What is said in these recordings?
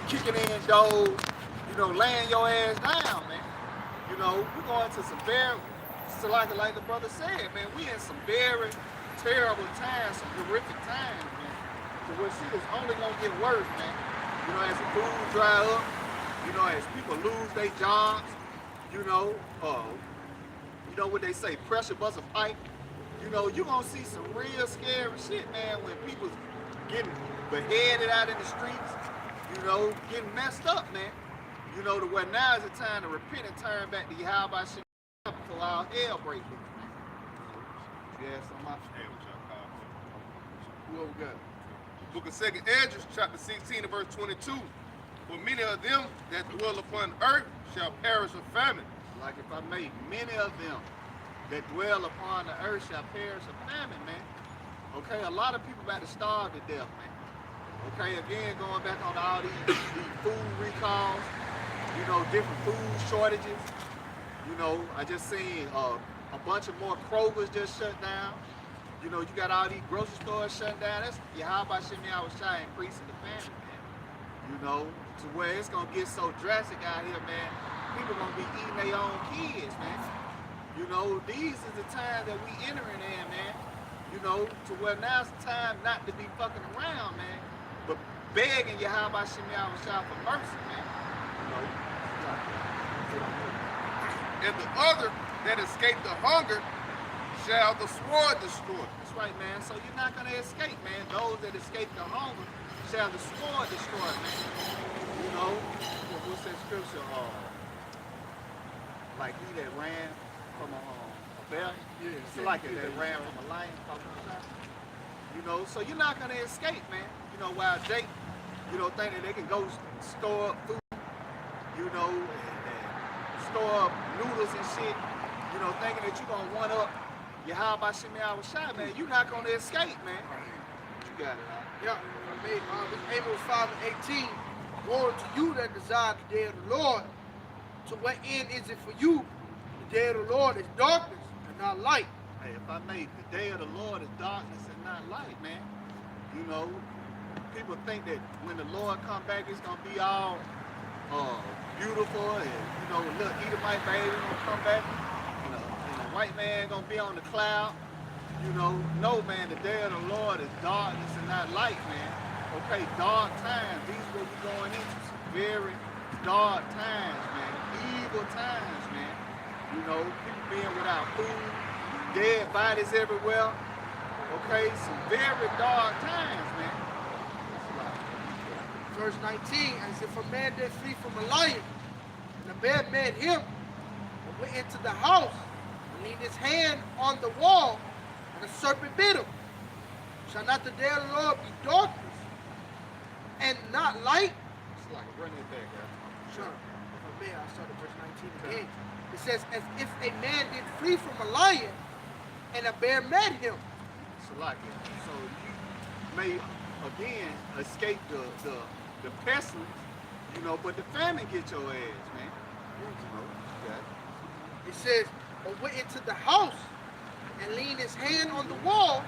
kicking in doors, laying your ass down, man. We're going to some very, so like the brother said, man, we in some very terrible times, some horrific times, man. So where shit is only gonna get worse, man. As the food dry up, as people lose their jobs, what they say, pressure bust a pipe. You're gonna see some real scary shit, man, when people's getting beheaded out in the streets, getting messed up, man. To where now is the time to repent and turn back to Yahweh shit before all hell break loose, man. You ask somebody? Who we got? Book of 2nd Ezra, chapter 16 and verse 22. For many of them that dwell upon earth shall perish of famine. Like if I made many of them that dwell upon the earth shall perish of famine, man. Okay, a lot of people about to starve to death, man. Okay, again, going back on all these food recalls, different food shortages. I just seen a bunch of more Kroger's just shut down. You got all these grocery stores shut down. That's Yahweh Shemi Awashai increasing the famine, man. To where it's gonna get so drastic out here, man. People gonna be eating their own kids, man. These is the times that we entering in, man. To where now's the time not to be fucking around, man, but begging Yahweh Shemi Awashai for mercy, man. And the other that escape the hunger shall the sword destroy. That's right, man. So you're not gonna escape, man. Those that escape the hunger shall the sword destroy, man. What's that scripture? Like he that ran from a bear, it's like it that ran from a lion. So you're not gonna escape, man. While Jake, think that they can go store up food, and store up noodles and shit, thinking that you're gonna one up Yahweh Shemi Awashai, man, you're not gonna escape, man. You got it, huh? Yeah, I made Amos 5 and 18. Woe to you that desire the day of the Lord. To what end is it for you? The day of the Lord is darkness and not light. Hey, if I made the day of the Lord is darkness and not light, man. People think that when the Lord come back, it's gonna be all beautiful and little Edomite baby gonna come back, and a white man gonna be on the cloud. No, man, the day of the Lord is darkness and not light, man. Okay, dark times. These are what we're going into. Some very dark times, man. Evil times, man. People being without food, dead bodies everywhere. Okay, some very dark times, man. Verse 19, as if a man did flee from a lion, and a bear met him, and went into the house, and leaned his hand on the wall, and a serpent bit him. Shall not the day of the Lord be darkness and not light? It's like running it back, right? Sure. If I may, I'll start at verse 19 again. It says, as if a man did flee from a lion, and a bear met him. It's like it. So you may again escape the pestilence, but the famine get your ass, man. It says, or went into the house and leaned his hand on the wall,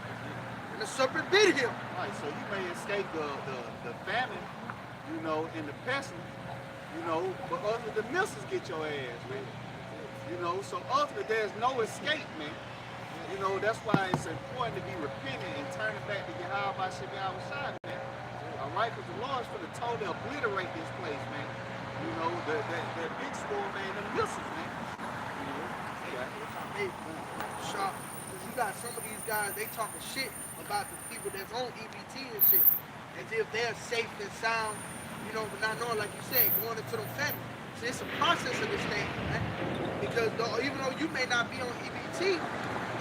and the serpent bit him. Right, so you may escape the famine, and the pestilence, but other the missiles get your ass, man. So ultimately there's no escape, man. That's why it's important to be repentant and turning back to Yahweh Shemi Awashai, man. All right, because the Lord's going to totally obliterate this place, man. That big storm, man, the missiles, man. Sharp. Because you got some of these guys, they talking shit about the people that's on EBT and shit. As if they're safe and sound, but not knowing, like you said, going into them family. So it's a process of this thing, man. Because even though you may not be on EBT,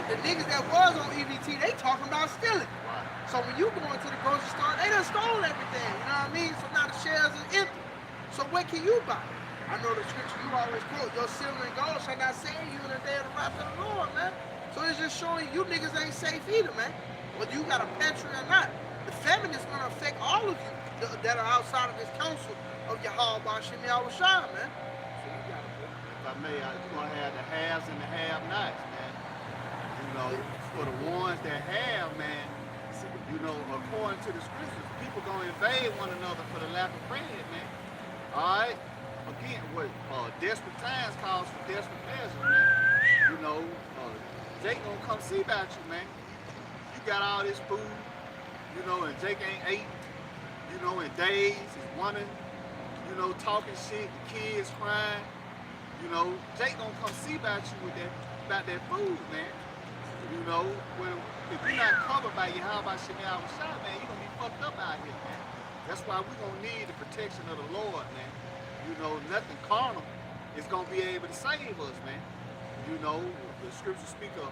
the niggas that was on EBT, they talking about stealing. So when you go into the grocery store, they done stole everything, you know what I mean? So now the shelves is empty. So what can you buy? I know the scripture you always quote, your silver and gold shall not save you in the day of the wrath of the Lord, man. So it's just showing you niggas ain't safe either, man. Whether you got a pantry or not. The famine is going to affect all of you that are outside of this council of Yahweh Shemi Awashai, man. So you got to, if I may, you're going to have the haves and the have-nots, man. For the ones that have, man, according to the scriptures, people going to invade one another for the lack of bread, man. Alright? Again, what desperate times calls for desperate measures, man. You know, Jake gonna come see about you, man. You got all this food, you know, and Jake ain't ate, you know, in days, he's wondering, you know, talking shit, the kids crying, you know. Jake gonna come see about you with about that food, man. You know, if you're not covered by your how about Shemi Shot, man, you're gonna be fucked up out here, man. That's why we're gonna need the protection of the Lord, man. You know, nothing carnal is gonna be able to save us, man. You know, the scripture speak of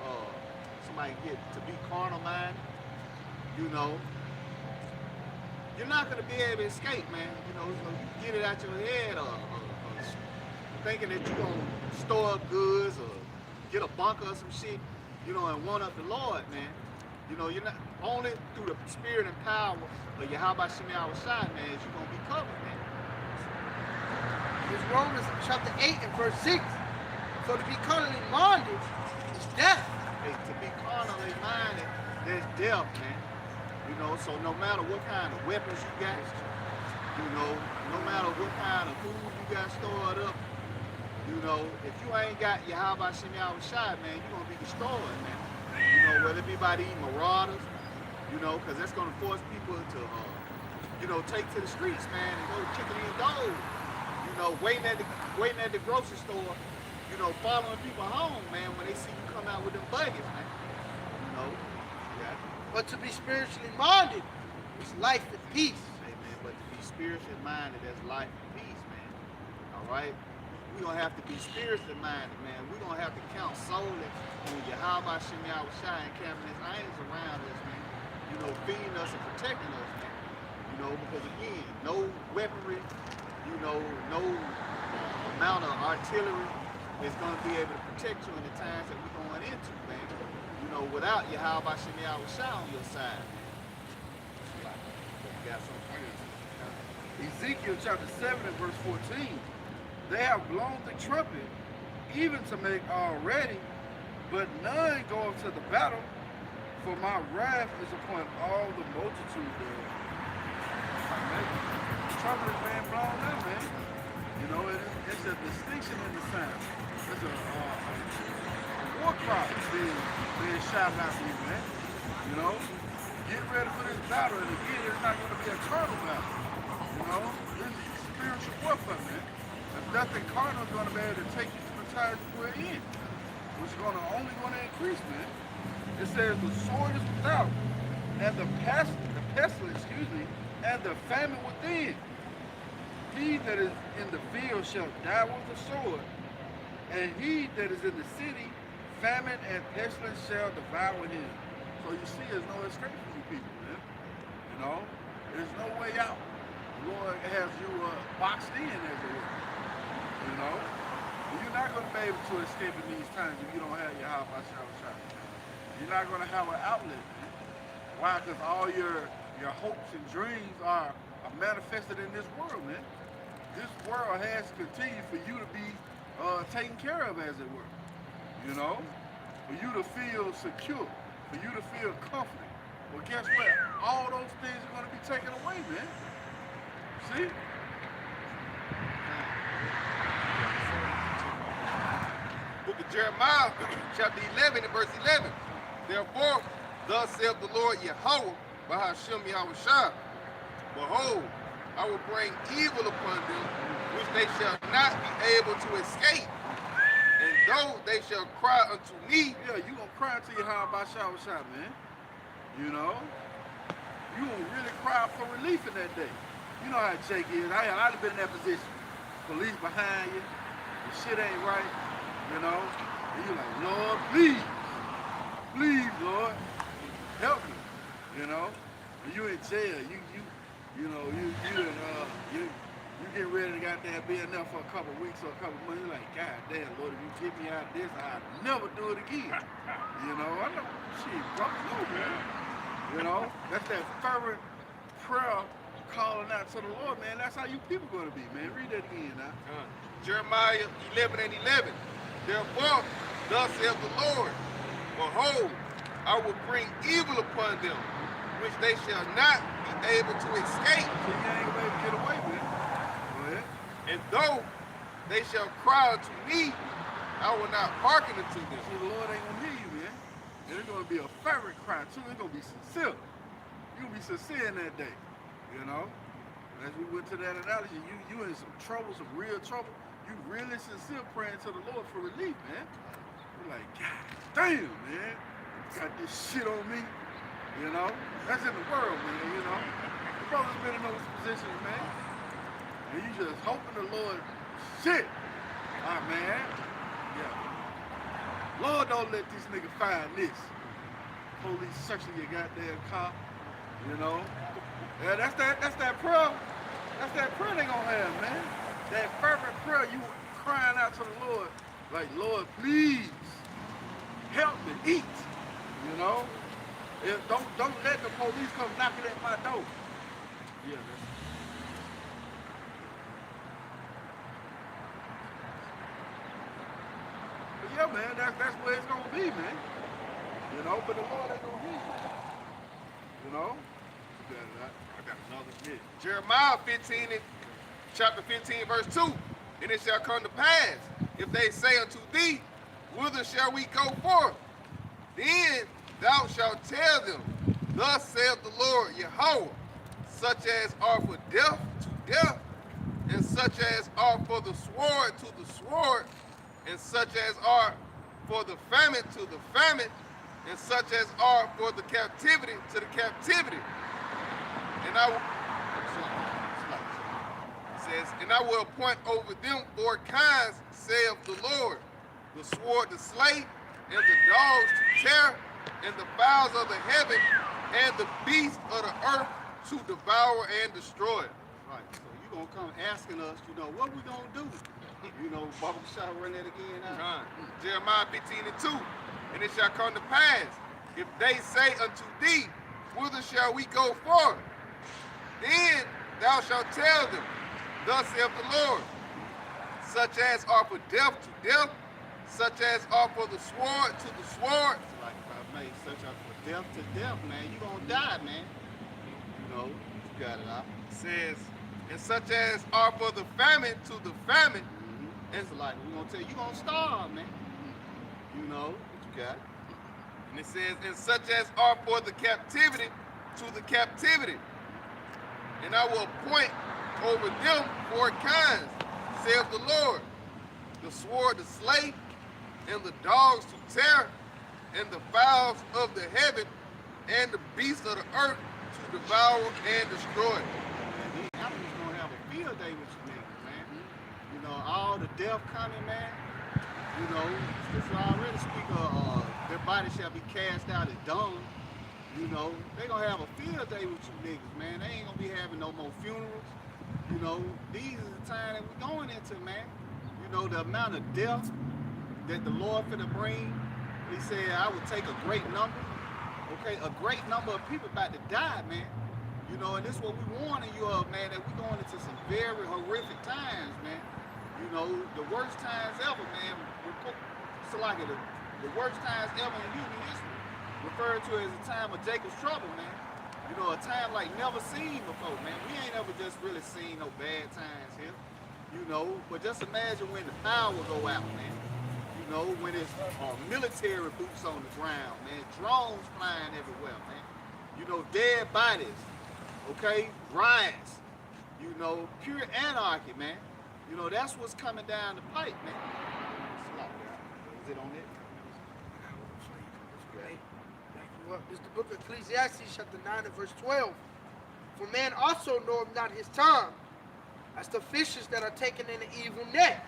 somebody get to be carnal minded. You know, you're not gonna be able to escape, man. You know, so you get it out your head, thinking that you're gonna store up goods or get a bunker or some shit, you know, and one up the Lord, man. You know, you're not only through the spirit and power of your how about Shemi Shot, man, is you're gonna be covered, man. It's Romans chapter 8 and verse 6. So to be carnally minded is death. Hey, to be carnally minded, there's death, man. You know, so no matter what kind of weapons you got, you know, no matter what kind of food you got stored up, you know, if you ain't got your how about Shemi Shot, man, you're gonna be destroyed, man. You know, whether it be by these marauders, you know, because that's gonna force people to, you know, take to the streets, man, and go kicking in doors. You know, waiting at the grocery store, you know, following people home, man, when they see you come out with them buggies, man. You know, yeah. But to be spiritually minded is life and peace. Amen. But to be spiritually minded, that's life and peace, man. All right? We're going to have to be spiritually minded, man. We're going to have to count solely on Yahweh Shemi Shai and camping his angels around us, man. You know, feeding us and protecting us, man. You know, because again, no weaponry, you know, no amount of artillery is going to be able to protect you in the times that we're going into, man. You know, without Yahweh Shemi Shai on your side, man. You got some friends. Ezekiel chapter 7 and verse 14. They have blown the trumpet, even to make all ready, but none go up to the battle, for my wrath is upon all the multitude thereof. The trumpet is being blown now, man. You know, it's a distinction in the sound. It's a war cry being shouted out to you, man. You know, get ready for this battle, and again, it's not going to be a carnal battle. You know, this is spiritual warfare, man. There's nothing carnal is going to be able to take you to the times we're in, which is only going to increase, man. It says the sword is without, and the pestilence, and the famine within. He that is in the field shall die with the sword, and he that is in the city, famine and pestilence shall devour him. So you see, there's no escape for you people, man. You know, there's no way out. The Lord has you boxed in, as it were. You know, you're not going to be able to escape in these times if you don't have your house by shot. You're not going to have an outlet, man. Why? Because all your hopes and dreams are manifested in this world, man. This world has to continue for you to be taken care of, as it were. You know, for you to feel secure, for you to feel confident. Well, guess what? All those things are going to be taken away, man. See? Book of Jeremiah, chapter 11 and verse 11. Therefore, thus saith the Lord Yahweh, Bahashem Yahushua, behold, I will bring evil upon them, which they shall not be able to escape. And though they shall cry unto me, Yeah, you going to cry unto your house by shot, man. You know? You going to really cry for relief in that day. You know how Jake is. I've been in that position. Police behind you. The shit ain't right. You know? And you like, Lord, please. Please, Lord. Help me. You know? And you in jail. You get ready to goddamn be enough for a couple weeks or a couple months. You're like, God damn, Lord, if you get me out of this, I'll never do it again. You know? I know. Shit, bro, no, man. You know? That's that fervent prayer calling out to the Lord, man. That's how you people going to be, man. Read that again now. Jeremiah 11 and 11. Therefore, thus saith the Lord, behold, I will bring evil upon them, which they shall not be able to escape. So you ain't able to get away, man. Go ahead. though they shall cry unto me, I will not hearken unto them. See, the Lord ain't gonna hear you, man. And it's gonna be a fervent cry too. It's gonna be sincere. You're gonna be sincere in that day, you know. As we went to that analogy, you in some trouble, some real trouble. You really sincere praying to the Lord for relief, man. You're like, God damn, man, got this shit on me, you know. That's in the world, man, you know. The brother's been in those positions, man. And you just hoping the Lord, shit, man, yeah. Lord, don't let these niggas find this. Police searching your goddamn car, you know. Yeah, that's that prayer. That's that prayer they gonna have, man. That fervent prayer, you crying out to the Lord, like, Lord, please help me eat. You know? Don't let the police come knocking at my door. Yeah, but yeah, man, that's where it's gonna be, man. You know, but the Lord ain't gonna hear you. You know? I got another bit. Jeremiah 15, chapter 15, verse 2. And it shall come to pass, if they say unto thee, whither shall we go forth? Then thou shalt tell them, thus saith the Lord Yahweh, such as are for death to death, and such as are for the sword to the sword, and such as are for the famine to the famine, and such as are for the captivity to the captivity. And I will, says, and I will appoint over them 4 kinds, saith the Lord, the sword to slay, and the dogs to tear, and the fowls of the heaven, and the beasts of the earth to devour and destroy. Right. So you gonna come asking us, you know, what we gonna do? You know, Barbara shall run that again now. Jeremiah 15 and 2. And it shall come to pass, if they say unto thee, whither shall we go forth? Then thou shalt tell them, thus saith the Lord, such as are for death to death, such as are for the sword to the sword. It's like if I made such a for death to death, man, you gonna die, man. You know, you got it out. It says, and such as are for the famine to the famine. It's like we gonna tell you gonna starve, man. You know, what you got. And it says, and such as are for the captivity to the captivity. And I will appoint over them 4 kinds, saith the Lord, the sword to slay, and the dogs to tear, and the fowls of the heaven, and the beasts of the earth to devour and destroy. Man, these animals gonna have a field day with you niggas, man. You know, all the death coming, man. You know, scripture already speak of their body shall be cast out as dung. You know, they gonna have a field day with you niggas, man. They ain't gonna be having no more funerals. You know, these is the time that we're going into, man. You know, the amount of death that the Lord finna bring. He said, I would take a great number. Okay, a great number of people about to die, man. You know, and this is what we warning you of, man, that we're going into some very horrific times, man. You know, the worst times ever, man. It's like the worst times ever in human history. Referred to as a time of Jacob's trouble, man. You know, a time like never seen before, man. We ain't ever just really seen no bad times here. You know, but just imagine when the power go out, man. You know, when it's military boots on the ground, man. Drones flying everywhere, man. You know, dead bodies, okay? Riots, you know, pure anarchy, man. You know, that's what's coming down the pipe, man. Is it on it? This is the book of Ecclesiastes, chapter 9 and verse 12. For man also knoweth not his time, as the fishes that are taken in the evil net,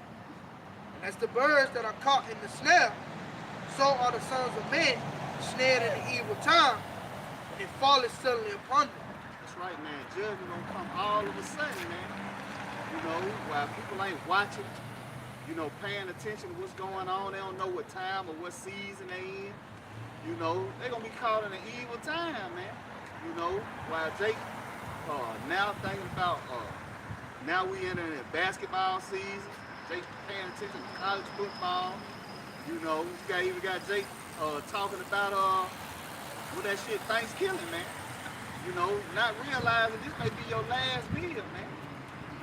and as the birds that are caught in the snare, so are the sons of men snared in the evil time, and it falleth suddenly upon them. That's right, man. Judgment gonna come all of a sudden, man. You know, while people ain't watching, you know, paying attention to what's going on, they don't know what time or what season they in. You know, they're going to be caught in an evil time, man. You know, while Jake now thinking about, now we entering the basketball season. Jake paying attention to college football. You know, you even got Jake talking about, what that shit, Thanksgiving, man. You know, not realizing this may be your last meal, man.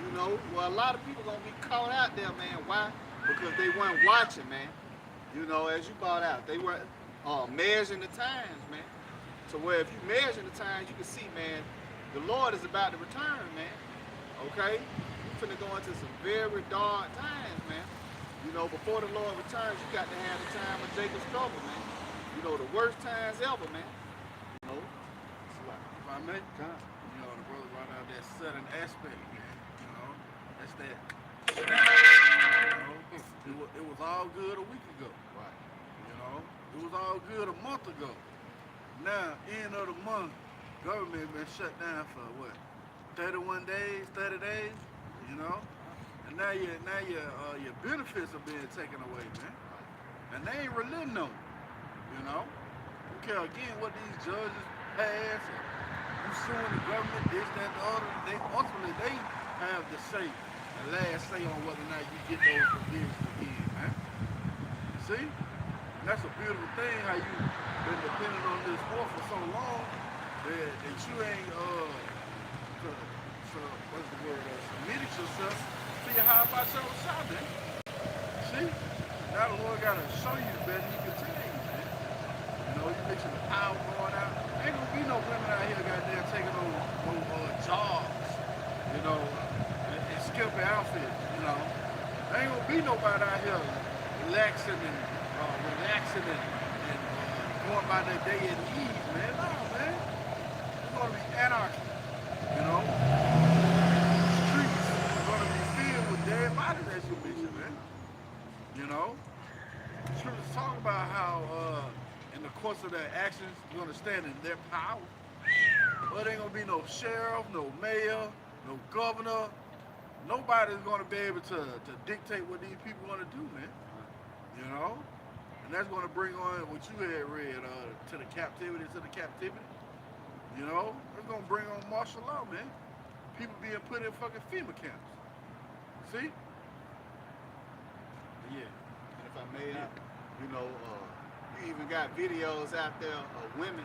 You You know, well, a lot of people gonna be caught out there, man. Why? Because they weren't watching, man. You know, as you brought out, they were measuring the times, man. So where if you measure the times, you can see, man, the Lord is about to return, man. Okay? We're finna go into some very dark times, man. You know, before the Lord returns, you got to have the time of Jacob's trouble, man. You know, the worst times ever, man. You know, If I may, you know, the brother brought out that southern aspect, man. You know, that's that. You know, it was all good a week ago. right. You know, it was all good a month ago. Now, end of the month, government been shut down for what? 31 days, 30 days. You know, and now your benefits are being taken away, man. And they ain't relenting on it. You know, who care again what these judges pass? You suing the government, this, that, the other. They ultimately they have the say, the last say on whether or not you get those provisions again, man. You see? And that's a beautiful thing how you been dependent on this war for so long that you ain't what's the word? Submitted yourself to your high about your shot, man. See? Now the Lord gotta show you better than you can tell you, man. You know, you mixing the power going out. Ain't gonna be no women out here goddamn taking no jobs, you know, and skimpy outfits, you know. There ain't gonna be nobody out here relaxing and going by their day at ease, man. No, man. It's gonna be anarchy, you know. Streets are gonna be filled with dead bodies, as you mentioned, man. You know. Scriptures talk about how in the course of their actions, you're gonna stand in their power. But there ain't gonna be no sheriff, no mayor, no governor. Nobody's gonna be able to dictate what these people wanna do, man. You know? And that's gonna bring on what you had read, to the captivity. You know? It's gonna bring on martial law, man. People being put in fucking FEMA camps. See? Yeah. And if I may, you know, you even got videos out there of women,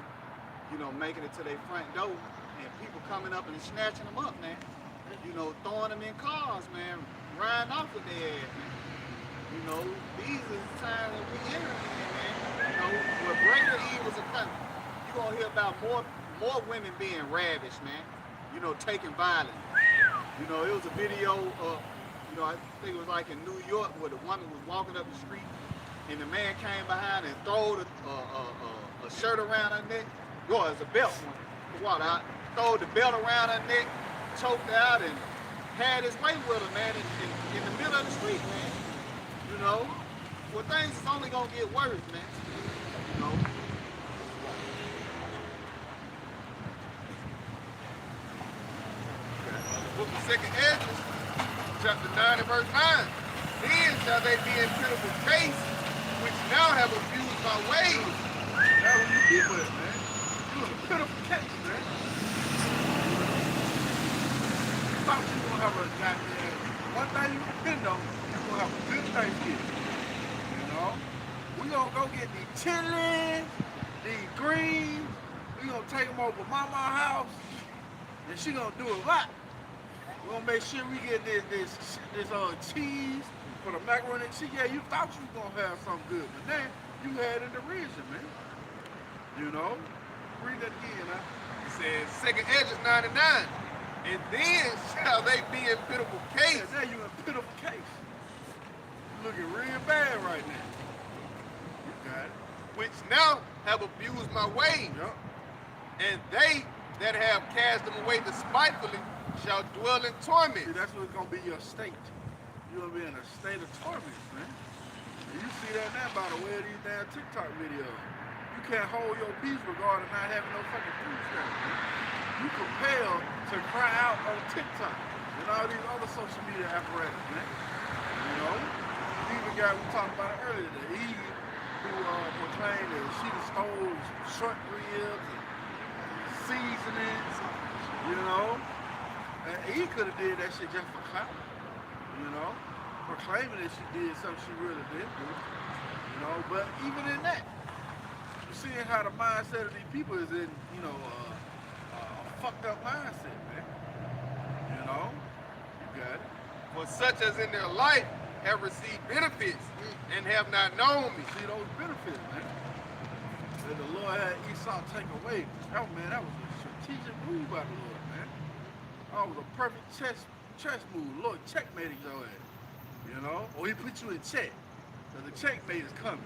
you know, making it to their front door and people coming up and snatching them up, man. You know, throwing them in cars, man, riding off with their ass, man. You know, these are the times that we entering in, man. You know, where greater evils are coming. You're going to hear about more women being ravished, man. You know, taking violence. You know, it was a video of, you know, I think it was like in New York where the woman was walking up the street and the man came behind and throwed a shirt around her neck. Well, it's a belt one. Throwed the belt around her neck, choked her out, and had his way with her, man, in the middle of the street, man. You know? Well, things is only gonna get worse, man. You know? Book of 2nd Ezra, chapter 9 and verse 9. Then shall they be in pitiful case, which now have abused my ways. That's what you keep with, man. You was a pitiful case, man. You thought you were gonna have a goddamn one thing you depend on, you gonna have a good Thanksgiving. You know? We gonna go get these chitlins, these greens, we gonna take them over Mama's house, and she gonna do it right. We gonna make sure we get this cheese for the macaroni and cheese. Yeah, you thought you was gonna have something good, but then you had it in the region, man. You know? Read that again, huh? It says 2nd Ezra 9 and 9. And then shall they be in pitiful case. Yeah, now you in pitiful case. You looking real bad right now. You got it. Which now have abused my ways. Yep. And they that have cast them away despitefully shall dwell in See, torment. that's what's gonna be your state. You're gonna be in a state of torment, man. And you see that now by the way of these damn TikTok videos. You can't hold your peace regarding not having no fucking food stamps, man. You compelled to cry out on TikTok and all these other social media apparatus, man. You know? You even got, we talked about it earlier, the Eve who proclaimed that she stole short ribs and seasonings, you know? And he could have did that shit just for clout, you know? Proclaiming that she did something she really didn't do, you know? But even in that, you're seeing how the mindset of these people is in, you know, a fucked up mindset, man. You know? You got it. For such as in their life have received benefits and have not known me. See those benefits, man. That the Lord had Esau take away. That was a strategic move by the Lord, man. That was a perfect chess move. The Lord checkmated your ass. You know? Or he put you in check. So the checkmate is coming.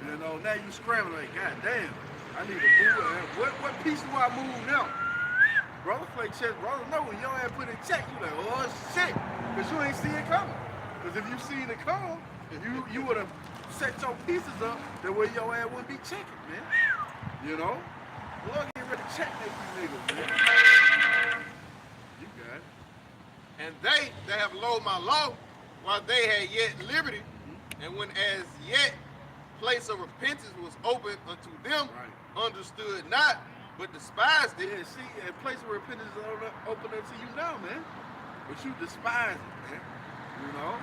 You know, now you scrambling like, God damn, I need to move. What piece do I move now? Brothers play chess. Brothers know when your ass put in check, you like, oh shit. Because you ain't see it coming. Because if you seen it come, you would have set your pieces up that way your ass wouldn't be checking, man. You know? Lord get ready to checkmate you niggas, man. You got it. And they that have loathed my law, while they had yet liberty, and when as yet place of repentance was open unto them, understood not, but despised it. Yeah, see, a place of repentance is open unto you now, man. But you despise it, man. You know?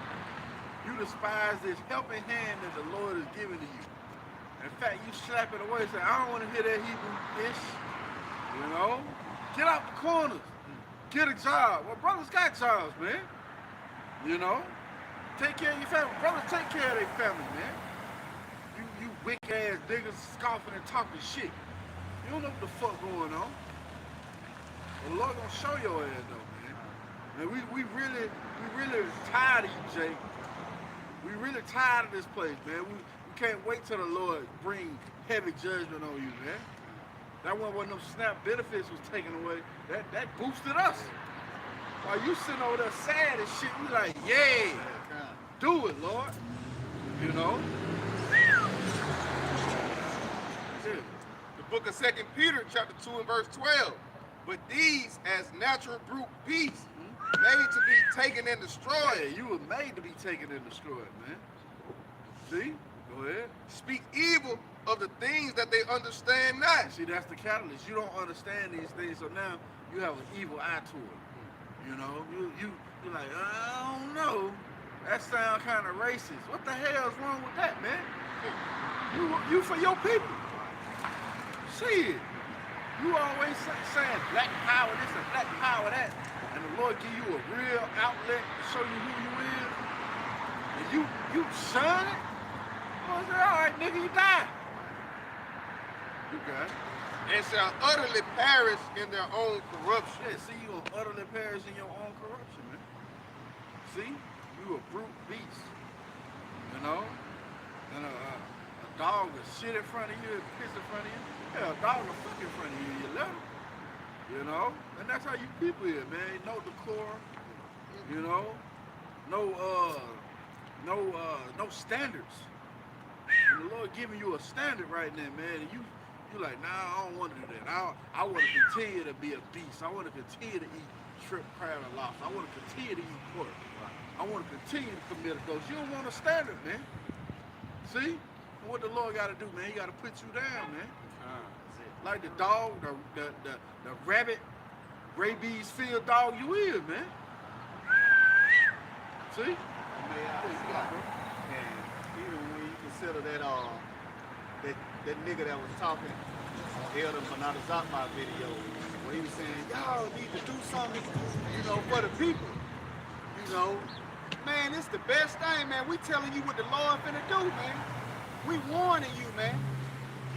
You despise this helping hand that the Lord is giving to you. In fact, you slap it away and say, I don't want to hear that Hebrew-ish. You know? Get out the corners. Get a job. Well, brothers got jobs, man. You know? Take care of your family. Brothers take care of their family, man. You wick-ass niggas scoffing and talking shit. You don't know what the fuck going on. The Lord gonna show your ass, though, man. And we really tired of you, Jake. We really tired of this place, man. We can't wait till the Lord bring heavy judgment on you, man. That one when them SNAP benefits was taken away, that boosted us. While you sitting over there sad and shit, we like, yeah, do it, Lord. You know? Yeah. The book of 2 Peter, chapter 2 and verse 12. But these, as natural brute beasts, made to be taken and destroyed. Yeah, you were made to be taken and destroyed, man. See? Go ahead. Speak evil of the things that they understand not. See, that's the catalyst. You don't understand these things, so now you have an evil eye to it. You know, you're like, I don't know. That sounds kind of racist. What the hell is wrong with that, man? You for your people. See it. You always saying black power this and black power that, and the Lord give you a real outlet to show you who you is, and you shun it. I say, all right, nigga, you die. You got it. And shall utterly perish in their own corruption. Yeah, see, you gonna utterly perish in your own corruption, man. See, you a brute beast, you know. And a dog will shit in front of you and piss in front of you. Yeah, a dog will fuck in front of you, you let him. You know, and that's how you people is, man. No decorum, you know. No standards. And the Lord giving you a standard right now, man. And you like, nah, I don't want to do that. I want to continue to be a beast. I want to continue to eat shrimp, crab, and lobster. I want to continue to eat pork. I want to continue to commit adultery. You don't want a standard, man. See? What the Lord got to do, man? He got to put you down, man. Like the dog, the rabbit, rabies field dog you is, man. See? And even when you consider that nigga that was talking on Elder Manada Zakma video, where he was saying, y'all need to do something, you know, for the people. You know, man, it's the best thing, man. We telling you what the Lord finna do, man. We warning you, man.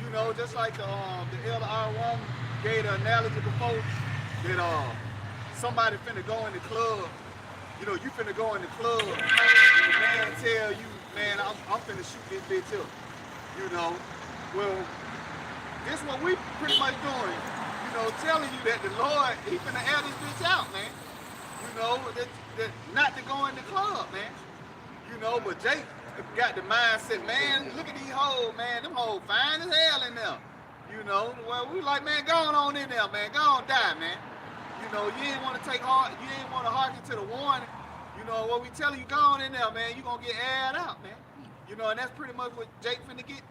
You know, just like the Elder R1 gave the analogy before that somebody finna go in the club. You know, you finna go in the club and the man tell you, man, I'm finna shoot this bitch up. You know, well, this what we pretty much doing. You know, telling you that the Lord, he finna air this bitch out, man. You know, that not to go in the club, man. You know, but Jake got the mindset, man, look at these hoes, man. Them hoes fine as hell in there. You know, well, we like, man, go on in there, man. Go on, die, man. You know, you ain't want to take heart, you ain't want to hearken to the warning. You know, what we telling you, go on in there, man. You gonna get aired out, man. You know, and that's pretty much what Jake finna get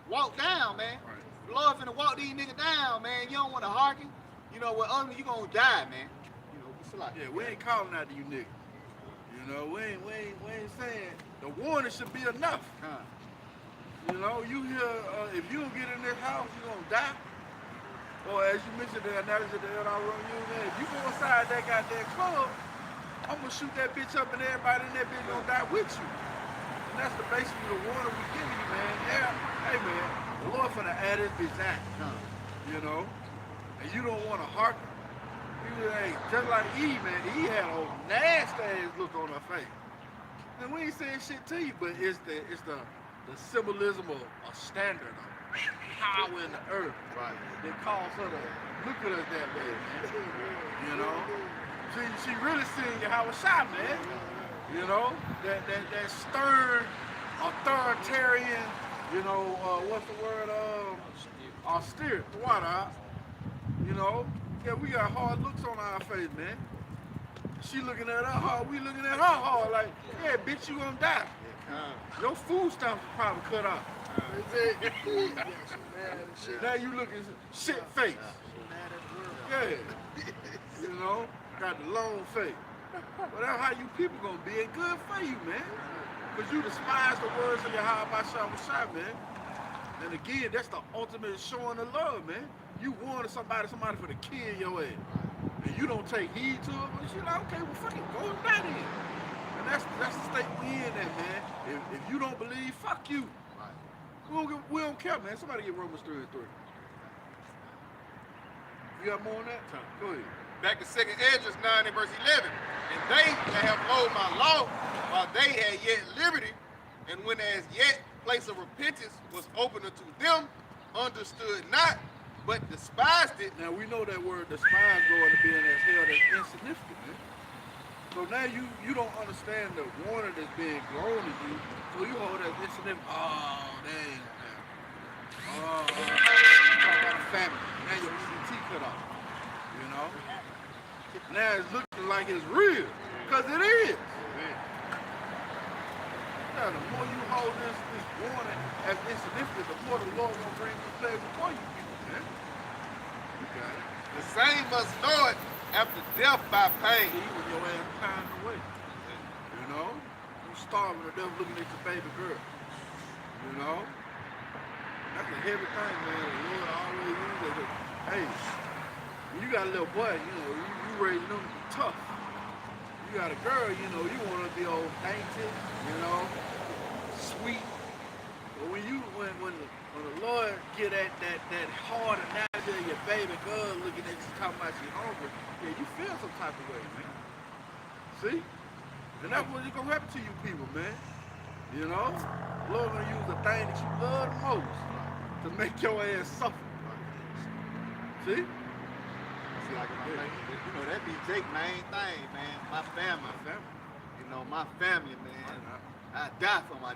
walked down, man. Right. Lord finna walk these niggas down, man. You don't want to hearken. You know, well, you gonna die, man. You know, it's like, yeah, we ain't calling out to you niggas. You know, we ain't saying the warning should be enough. You know, you hear if you don't get in this house, you gonna die. Or as you mentioned the analogy that I wrote you, man, if you go inside that goddamn club I'm gonna shoot that bitch up and everybody in that bitch gonna die with you. And that's basically the warning we giving you, man. Yeah, hey man, the Lord finna add his bitch out. You know? And you don't wanna hearken. You ain't just like Eve, man. Eve had a nasty ass look on her face. And we ain't saying shit to you, but it's the symbolism of a standard of power in the earth. Right. That calls her to look at us that way, man. You know? She really seen how it shot, man. You know? That stern, authoritarian, you know, what's the word? Austere, the water out. You know? Yeah, we got hard looks on our face, man. She looking at us hard, we looking at her hard, like, yeah, bitch, you gonna die. Your food stamps is probably cut off. Now you looking shit face. Yeah. You know, got the long face. But that's how you people gonna be. It good for you, man. Because you despise the words of your how about shot, man. And again, that's the ultimate showing of love, man. You wanted somebody for to kill your ass. And you don't take heed to it, but you're like, okay, well fucking go and die then. And that's the state we in there, man. If you don't believe, fuck you. We don't care, man. Somebody get Romans 3 and 3. You got more on that? Go ahead. Back to 2nd Ezra 9 and verse 11. And they that have loathed my law, while they had yet liberty, and when as yet place of repentance was open unto them, understood not, but despised it. Now we know that word despise going to being as held as insignificant, man. So now you don't understand the warning that's being grown to you, so you hold that insignificant. Oh, dang. Oh, talk about a family. Now your EBT cut off. You know? Now it's looking like it's real, because it is. Now the more you hold this warning as insignificant, the more the Lord gonna bring you plagues before you people, man. Okay. The same must know it after death by pain. See, when your ass pined away. You know? You starving to death looking at your baby girl. You know? That's a heavy thing, man. The Lord always uses it. Hey, when you got a little boy, you know, you raising them to be tough. You got a girl, you know, you want to be old dainty, you know, sweet. But when the Lord get that hard analogy of your baby girl looking at you talking about you hungry, yeah, you feel some type of way, man. See? And that's what's gonna happen to you people, man. You know? The Lord gonna use the thing that you love the most to make your ass suffer. See? See, like you know, that be Jake's main thing, man. My family. You know, my family, man. I die for mine.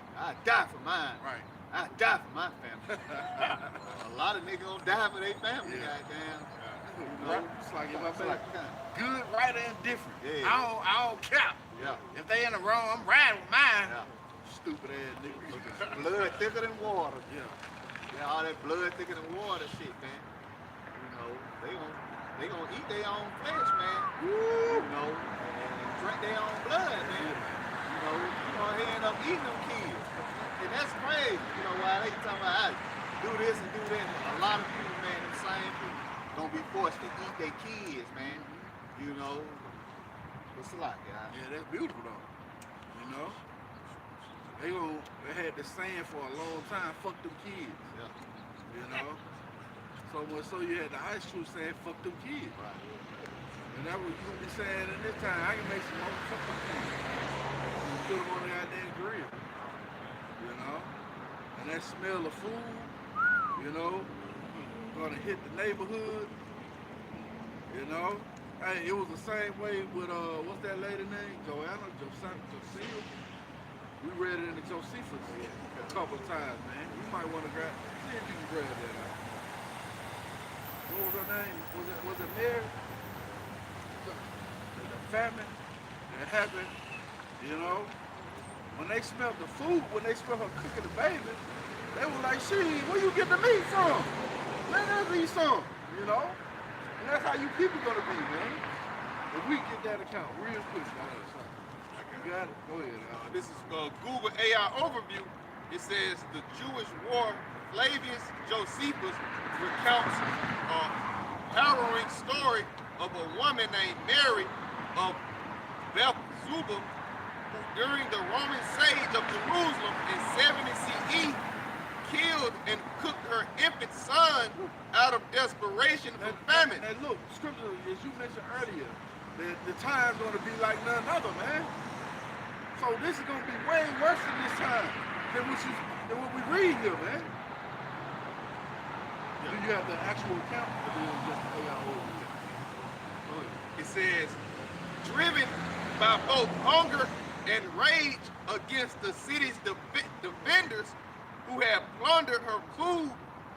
Right. I die for my family. A lot of niggas gonna die for their family, goddamn. You know, It's like if I say like, good, right, and different. Yeah. I don't care. Yeah. If they in the wrong, I'm riding with mine. Yeah. Stupid ass niggas. Blood thicker than water. Yeah. Yeah, all that blood thicker than water shit, man. You know, they gonna eat their own flesh, man. Woo. You know, and drink their own blood, man. You know, you gonna end up eating them kids. And that's crazy. You know, while they talking about do this and do that, a lot of people, man, the same people, gonna be forced to eat their kids, man. You know, it's a lot, guys. Yeah, that's beautiful though. You know? They had this saying for a long time, fuck them kids. Yeah. You know? So much so you had the ice truth saying, fuck them kids. Right. And that was you gonna be saying in this time, I can make some more fuck them kids. And put them on the goddamn grill. You know? And that smell of food, you know, gonna hit the neighborhood. You know? Hey, it was the same way with what's that lady name? Josepha. We read it in the Josephus a couple of times, man. You might want to see if you can grab that out. What was her name? Was it Mary? The famine that happened, you know. When they smelled the food, when they smelled her cooking the baby, they were like, "Shit, where you get the meat from? Let us eat some," you know. And that's how you people gonna be, man. If we get that account real quick, man. You got it? Go ahead. This is Google AI overview. It says the Jewish war Flavius Josephus recounts a harrowing story of a woman named Mary of Beth-Zubah, who during the Roman siege of Jerusalem in 70 CE killed and cooked her infant son out of desperation from famine. And look, scripture, as you mentioned earlier, the time's going to be like none other, man. So this is going to be way worse than this time than what we read here, man. Do you have the actual account, or do you just AI over here? It says, driven by both hunger and rage against the city's defenders who had plundered her food,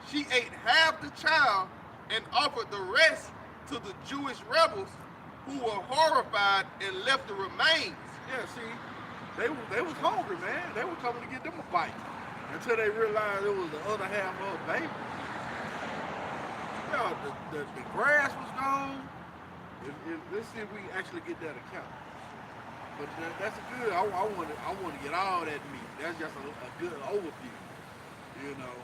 she ate half the child and offered the rest to the Jewish rebels who were horrified and left the remains. Yeah, see, they was hungry, man. They were coming to get them a bite until they realized it was the other half of her baby. Yeah, the grass was gone. Let's see if we actually get that account. But that's good. I want to get all that meat. That's just a good overview, you know.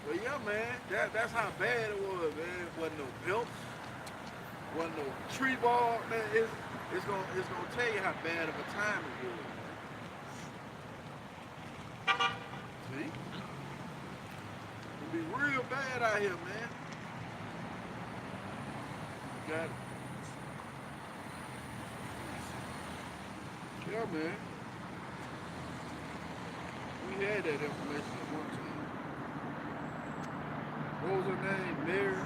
But yeah, man, that's how bad it was, man. Wasn't no belts, wasn't no tree ball, man. It's gonna tell you how bad of a time it was. See, it'll be real bad out here, man. You got it. Yeah, man. We had that information at one time. What was her name? Mary?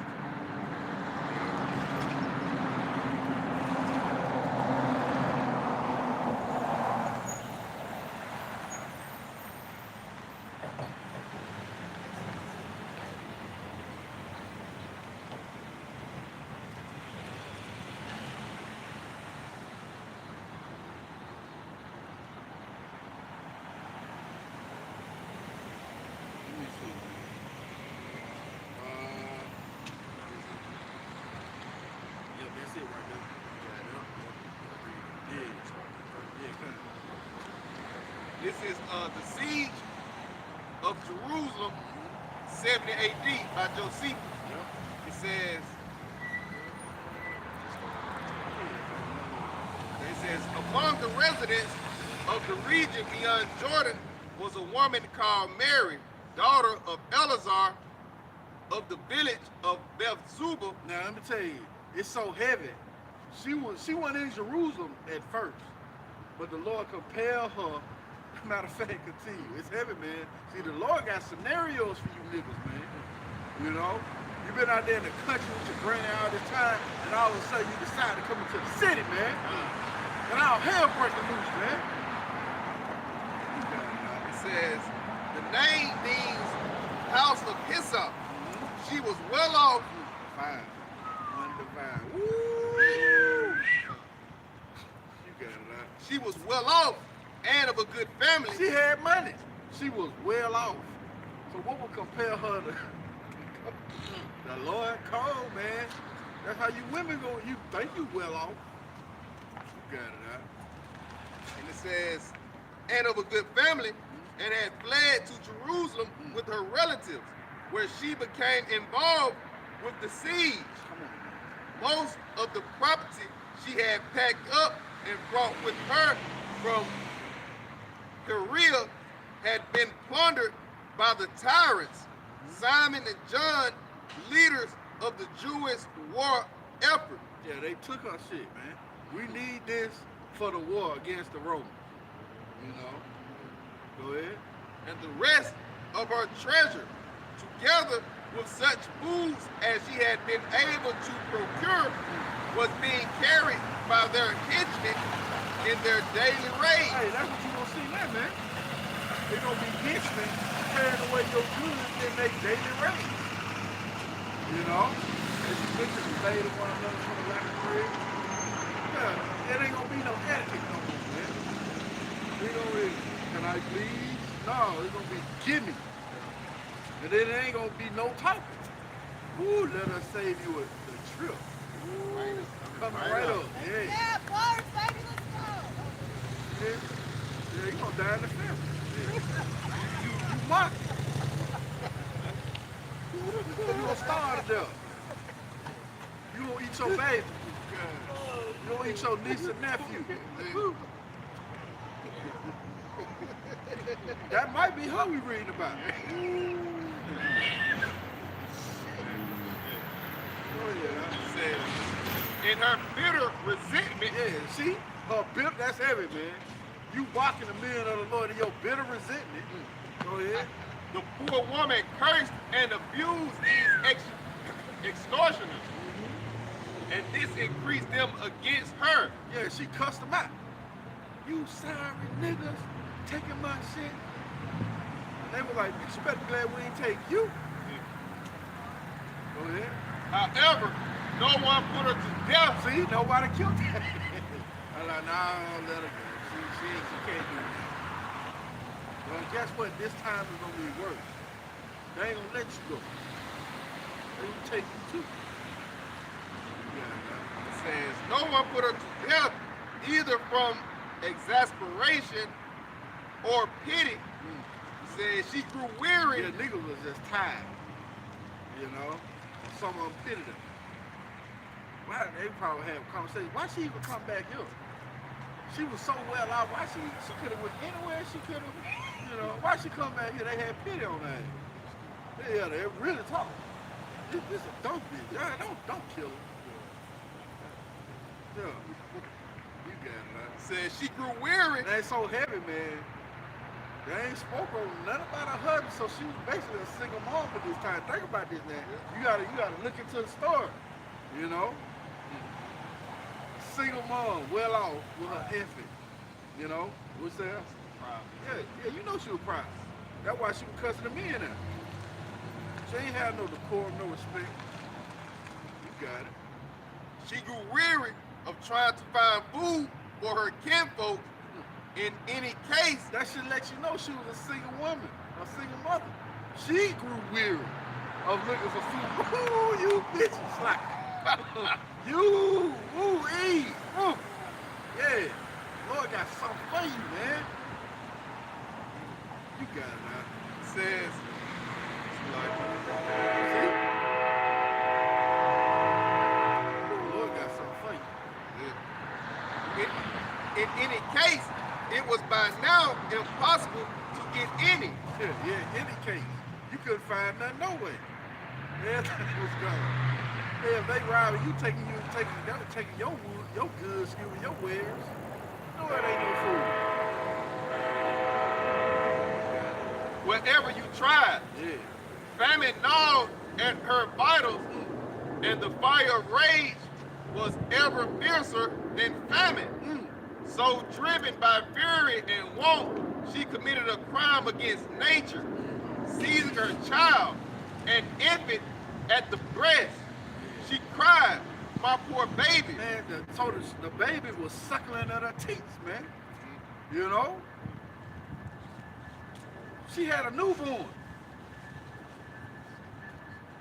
This is the siege of Jerusalem, 70 AD by Josephus. It says, among the residents of the region beyond Jordan was a woman called Mary, daughter of Eleazar of the village of Beth-Zubah. Now let me tell you, it's so heavy. She wasn't in Jerusalem at first, but the Lord compelled her. Matter of fact, continue. It's heavy, man. See, the Lord got scenarios for you niggas, man. You know? You've been out there in the country with your granny all this time, and all of a sudden you decide to come into the city, man. And all hell breaking loose, man. It says, the name means house of Hyssop. She was well off. Fine. Undefined. Woo! You got it out. She was well off and of a good family. She had money. She was well off. So what would compel her to... The Lord called, man. That's how you women go. You think you well off. You got it out. And it says, and of a good family, and had fled to Jerusalem with her relatives, where she became involved with the siege. Most of the property she had packed up and brought with her from Perea had been plundered by the tyrants, Simon and John, leaders of the Jewish war effort. Yeah, they took our shit, man. We need this for the war against the Romans. You know? Go ahead. And the rest of her treasure, together with such foods as she had been able to procure, was being carried by their henchmen in their daily raids. Hey, that's what you gonna see now, man. They're gonna be henchmen carrying away your goods in their daily raids. You know? As you mentioned, they the one another from the lack of bread. Yeah, it ain't gonna be no etiquette no more, man. We gonna be, can I please? No, it's gonna be gimme. And then it ain't gonna be no talking. Ooh, let us save you the trip. Ooh, coming right up. Yeah. Yeah, boys, baby, let's go. Yeah, you gonna die in the family. Yeah. You mock. You gonna starve to death. You gonna eat your baby. You don't eat your niece and nephew. That might be her we reading about. Oh yeah. Says, in her bitter resentment, Yeah, see? Her bitter, that's heavy, man. You walking the men of the Lord in your bitter resentment. Go ahead. the poor woman cursed and abused these extortioners, and this increased them against her. Yeah, she cussed them out. You sorry niggas taking my shit. And they were like, bitch, you better be glad we ain't take you. Go ahead. However, no one put her to death. See, nobody killed her. I'm like, nah, let her go. She can't do that. Well, guess what? This time is gonna be worse. They ain't gonna let you go. They gonna take you too. It says, no one put her to death either from exasperation or pity. It says she grew weary. Yeah, nigga was just tired. You know? Some of them pitied him. Why they probably had a conversation. Why she even come back here? She was so well out. Why she could have went anywhere she could have, you know, why she come back here? They had pity on her. Yeah, they really talk. This is a dumb bitch. Yeah, don't kill her. Yeah. You got it, man. Says she grew weary. They ain't so heavy, man. They ain't spoke on nothing about her husband, so she was basically a single mom at this time. Think about this, man. You gotta look into the story, you know? Single mom, well off with her infant, you know? What's that? Yeah, you know she was proud. That's why she was cussing the men out. She ain't had no decorum, no respect. You got it. She grew weary of trying to find food for her kinfolk. In any case, that should let you know she was a single woman, a single mother. She grew weary of looking for food. Ooh, you bitches, like you, yeah. Lord got something for you, man. You got it, man. Says, see? Lord got something for you. in any case, it was by now impossible to get any. Yeah, any case. You couldn't find nothing, no way. Everything was gone. Yeah, if they robbing you, taking your wood, your goods, your wares. No, it ain't no food. Wherever you tried, Yeah. famine gnawed at her vitals, and the fire of rage was ever fiercer than famine. So driven by fury and want, she committed a crime against nature, seizing her child, an infant at the breast. She cried, my poor baby. Man, the baby was suckling at her teeth, man. You know? She had a newborn.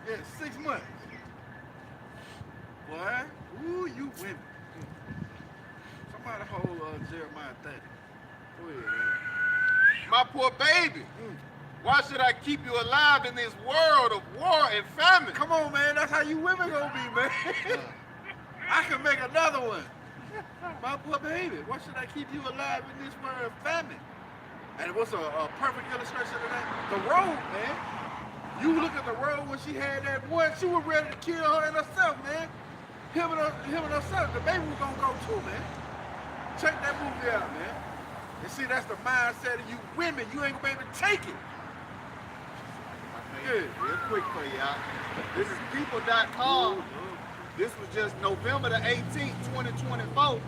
Yeah, 6 months. Boy, ooh, you women. Somebody hold Jeremiah 30. Go ahead, man. My poor baby. Why should I keep you alive in this world of war and famine? Come on, man. That's how you women gonna be, man. I can make another one. My poor baby. Why should I keep you alive in this world of famine? And it was a perfect illustration of that. The road, man. You look at the road when she had that one, she was ready to kill her and herself, man. Him and herself. The baby was gonna go too, man. Check that movie out, man. And see, that's the mindset of you women. You ain't gonna be able to take it. Real quick for y'all. This is people.com. This was just November the 18th, 2024.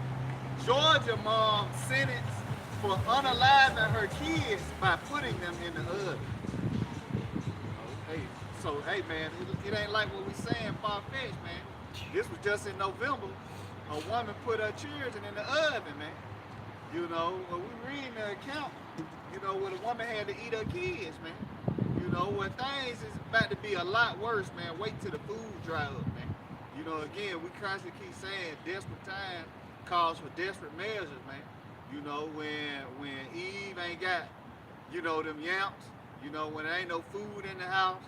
Georgia mom sentenced for unaliving her kids by putting them in the oven. Hey man, it ain't like what we saying far-fetched, man. This was just in November. A woman put her children in the oven, man. You know, when we reading the account, you know, where the woman had to eat her kids, man. You know, when things is about to be a lot worse, man, wait till the food dry up, man. You know, again, we constantly keep saying desperate time calls for desperate measures, man. You know, when Eve ain't got, you know, them yamps, you know, when there ain't no food in the house,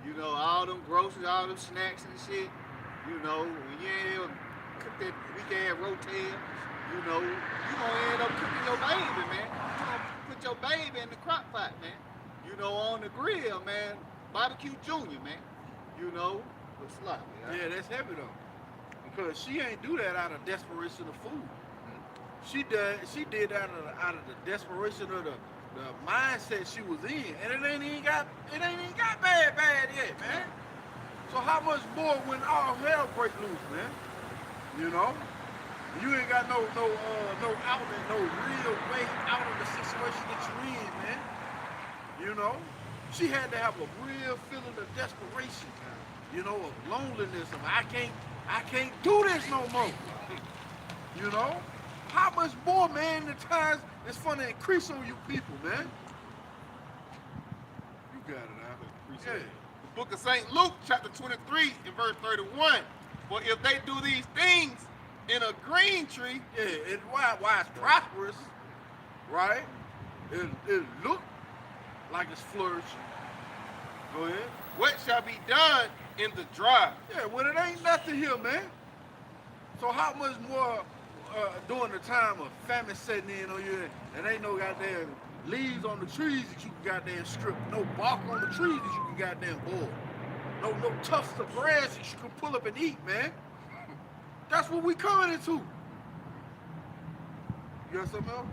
you know, all them groceries, all them snacks and shit, you know, when you ain't able cook that weak ass rotel, you know, you gonna end up cooking your baby, man. You gonna put your baby in the crock pot, man. You know, on the grill, man. Barbecue Junior, man. You know, but sloppy. Huh? Yeah, that's heavy though. Because she ain't do that out of desperation of food. She did that out of the desperation of the mindset she was in. And it ain't even got bad yet, man. So how much more when all hell break loose, man? You know? You ain't got no outlet, no real way out of the situation that you're in, man. You know? She had to have a real feeling of desperation, you know, of loneliness, of I can't do this no more. You know? How much more, man, the times it's gonna increase on you people, man. You got it, Al. Yeah. The book of St. Luke, chapter 23, and verse 31. For if they do these things in a green tree, yeah, why it's prosperous, right? It look like it's flourishing. Go ahead. what shall be done in the dry? Yeah, well, it ain't nothing here, man. So how much more during the time of famine setting in on you, and ain't no goddamn leaves on the trees that you can goddamn strip, no bark on the trees that you can goddamn boil, no tufts of grass that you can pull up and eat, man. That's what we coming into. You got something else?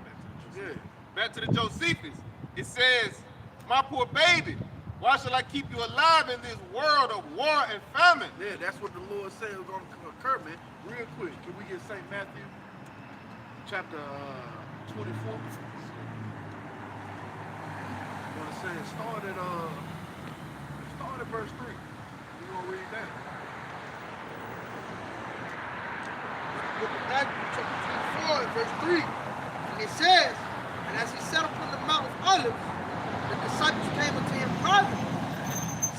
Yeah. Back to the Josephus. It says, my poor baby, why shall I keep you alive in this world of war and famine? Yeah, that's what the Lord said was going to occur, man. Real quick, can we get St. Matthew chapter 24? I want to say it started verse 3. We're going to read that. Book of Matthew, chapter 24, verse 3. And it says, and as he sat upon the Mount of Olives, the disciples came unto him privately,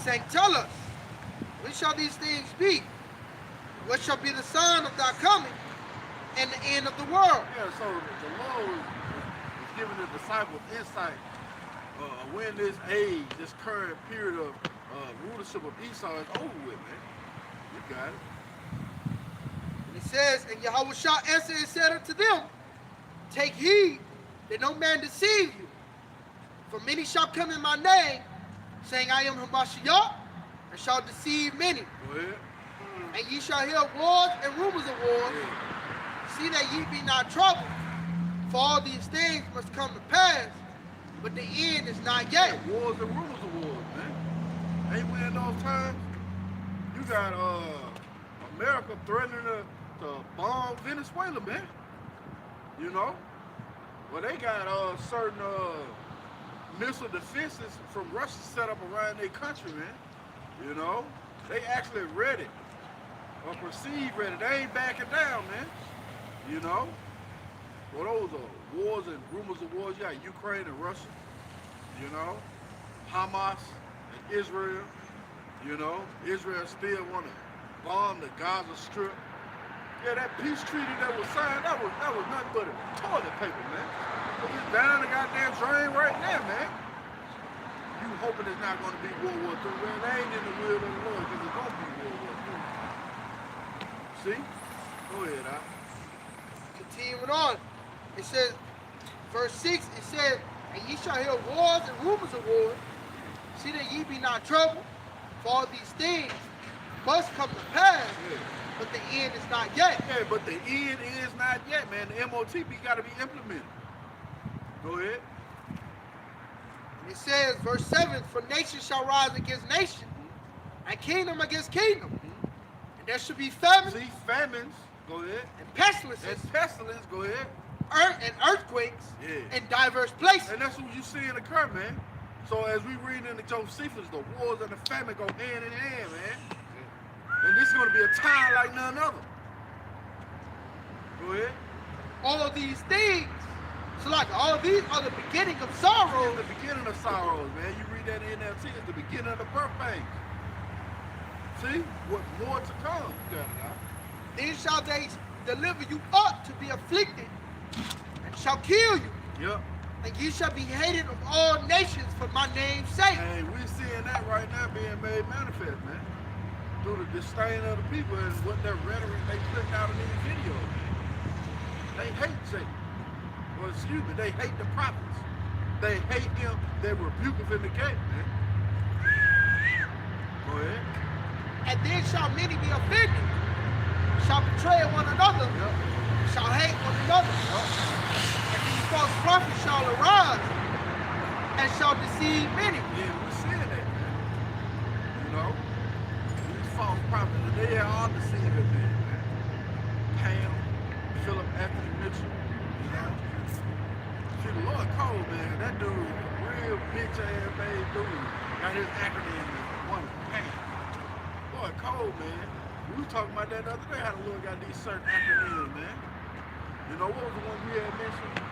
saying, tell us, when shall these things be? What shall be the sign of thy coming and the end of the world? Yeah, so the Lord was giving the disciples insight when this age, this current period of rulership of Esau is over with, man. You got it. And it says, and Yahweh shall answer and said unto them, take heed that no man deceive you. For many shall come in my name, saying, I am Hamashiach, and shall deceive many. Go ahead. And ye shall hear wars and rumors of wars. Yeah. See that ye be not troubled. For all these things must come to pass, but the end is not yet. Yeah, wars and rumors of wars, man. Ain't we in those times? You got America threatening to bomb Venezuela, man. You know? Well, they got certain missile defenses from Russia set up around their country, man. You know? They actually ready, or perceived ready. They ain't backing down, man. You know? Well, those are wars and rumors of wars. You got Ukraine and Russia. You know? Hamas and Israel. You know? Israel still want to bomb the Gaza Strip. Yeah, that peace treaty that was signed, that was nothing but a toilet paper, man. It's down the goddamn drain right now, man. You hoping it's not going to be World War III? Well, it ain't in the will of the Lord, because it's going to be World War III. See? Go ahead, Al. Continuing on, it says, verse 6, it says, and ye shall hear wars and rumors of wars. See that ye be not troubled, for all these things must come to pass. Yeah. But the end is not yet. Yeah, but the end is not yet, man. The MOTP got to be implemented. Go ahead. And it says, verse 7, for nation shall rise against nation, and kingdom against kingdom. And there shall be famine. See, famines. Go ahead. And pestilences. And pestilence. Go ahead. And earthquakes. Yeah. In diverse places. And that's what you see in occur, man. So as we read in the Josephus, the wars and the famine go hand in hand, man. And this is going to be a time like none other. Go ahead. All of these things, so like all of these are the beginning of sorrow. It's the beginning of sorrows, man. You read that in NLT, it's the beginning of the birth pains. See? What more to come? You got it out. Then shall they deliver you up to be afflicted, and shall kill you. Yep. And ye shall be hated of all nations for my name's sake. Hey, we're seeing that right now being made manifest, man. through the disdain of the people and what their rhetoric they putting out in these videos. They hate Satan. Well, excuse me, they hate the prophets. They hate him. They rebuke him in the gate, man. Go ahead. And then shall many be offended, shall betray one another, Yep. shall hate one another. And these false prophets shall arise and shall deceive many. Yeah, we're seeing that, man. You know? These false prophets, they are all deceiving, man. Pam, Philip Anthony Mitchell, you know? See, the Lord cold, man. That dude, real bitch ass made dude, got his acronym in one Pam. Lord cold, man. We was talking about that the other day, how the Lord got these certain acronyms, man. You know, what was the one we had mentioned?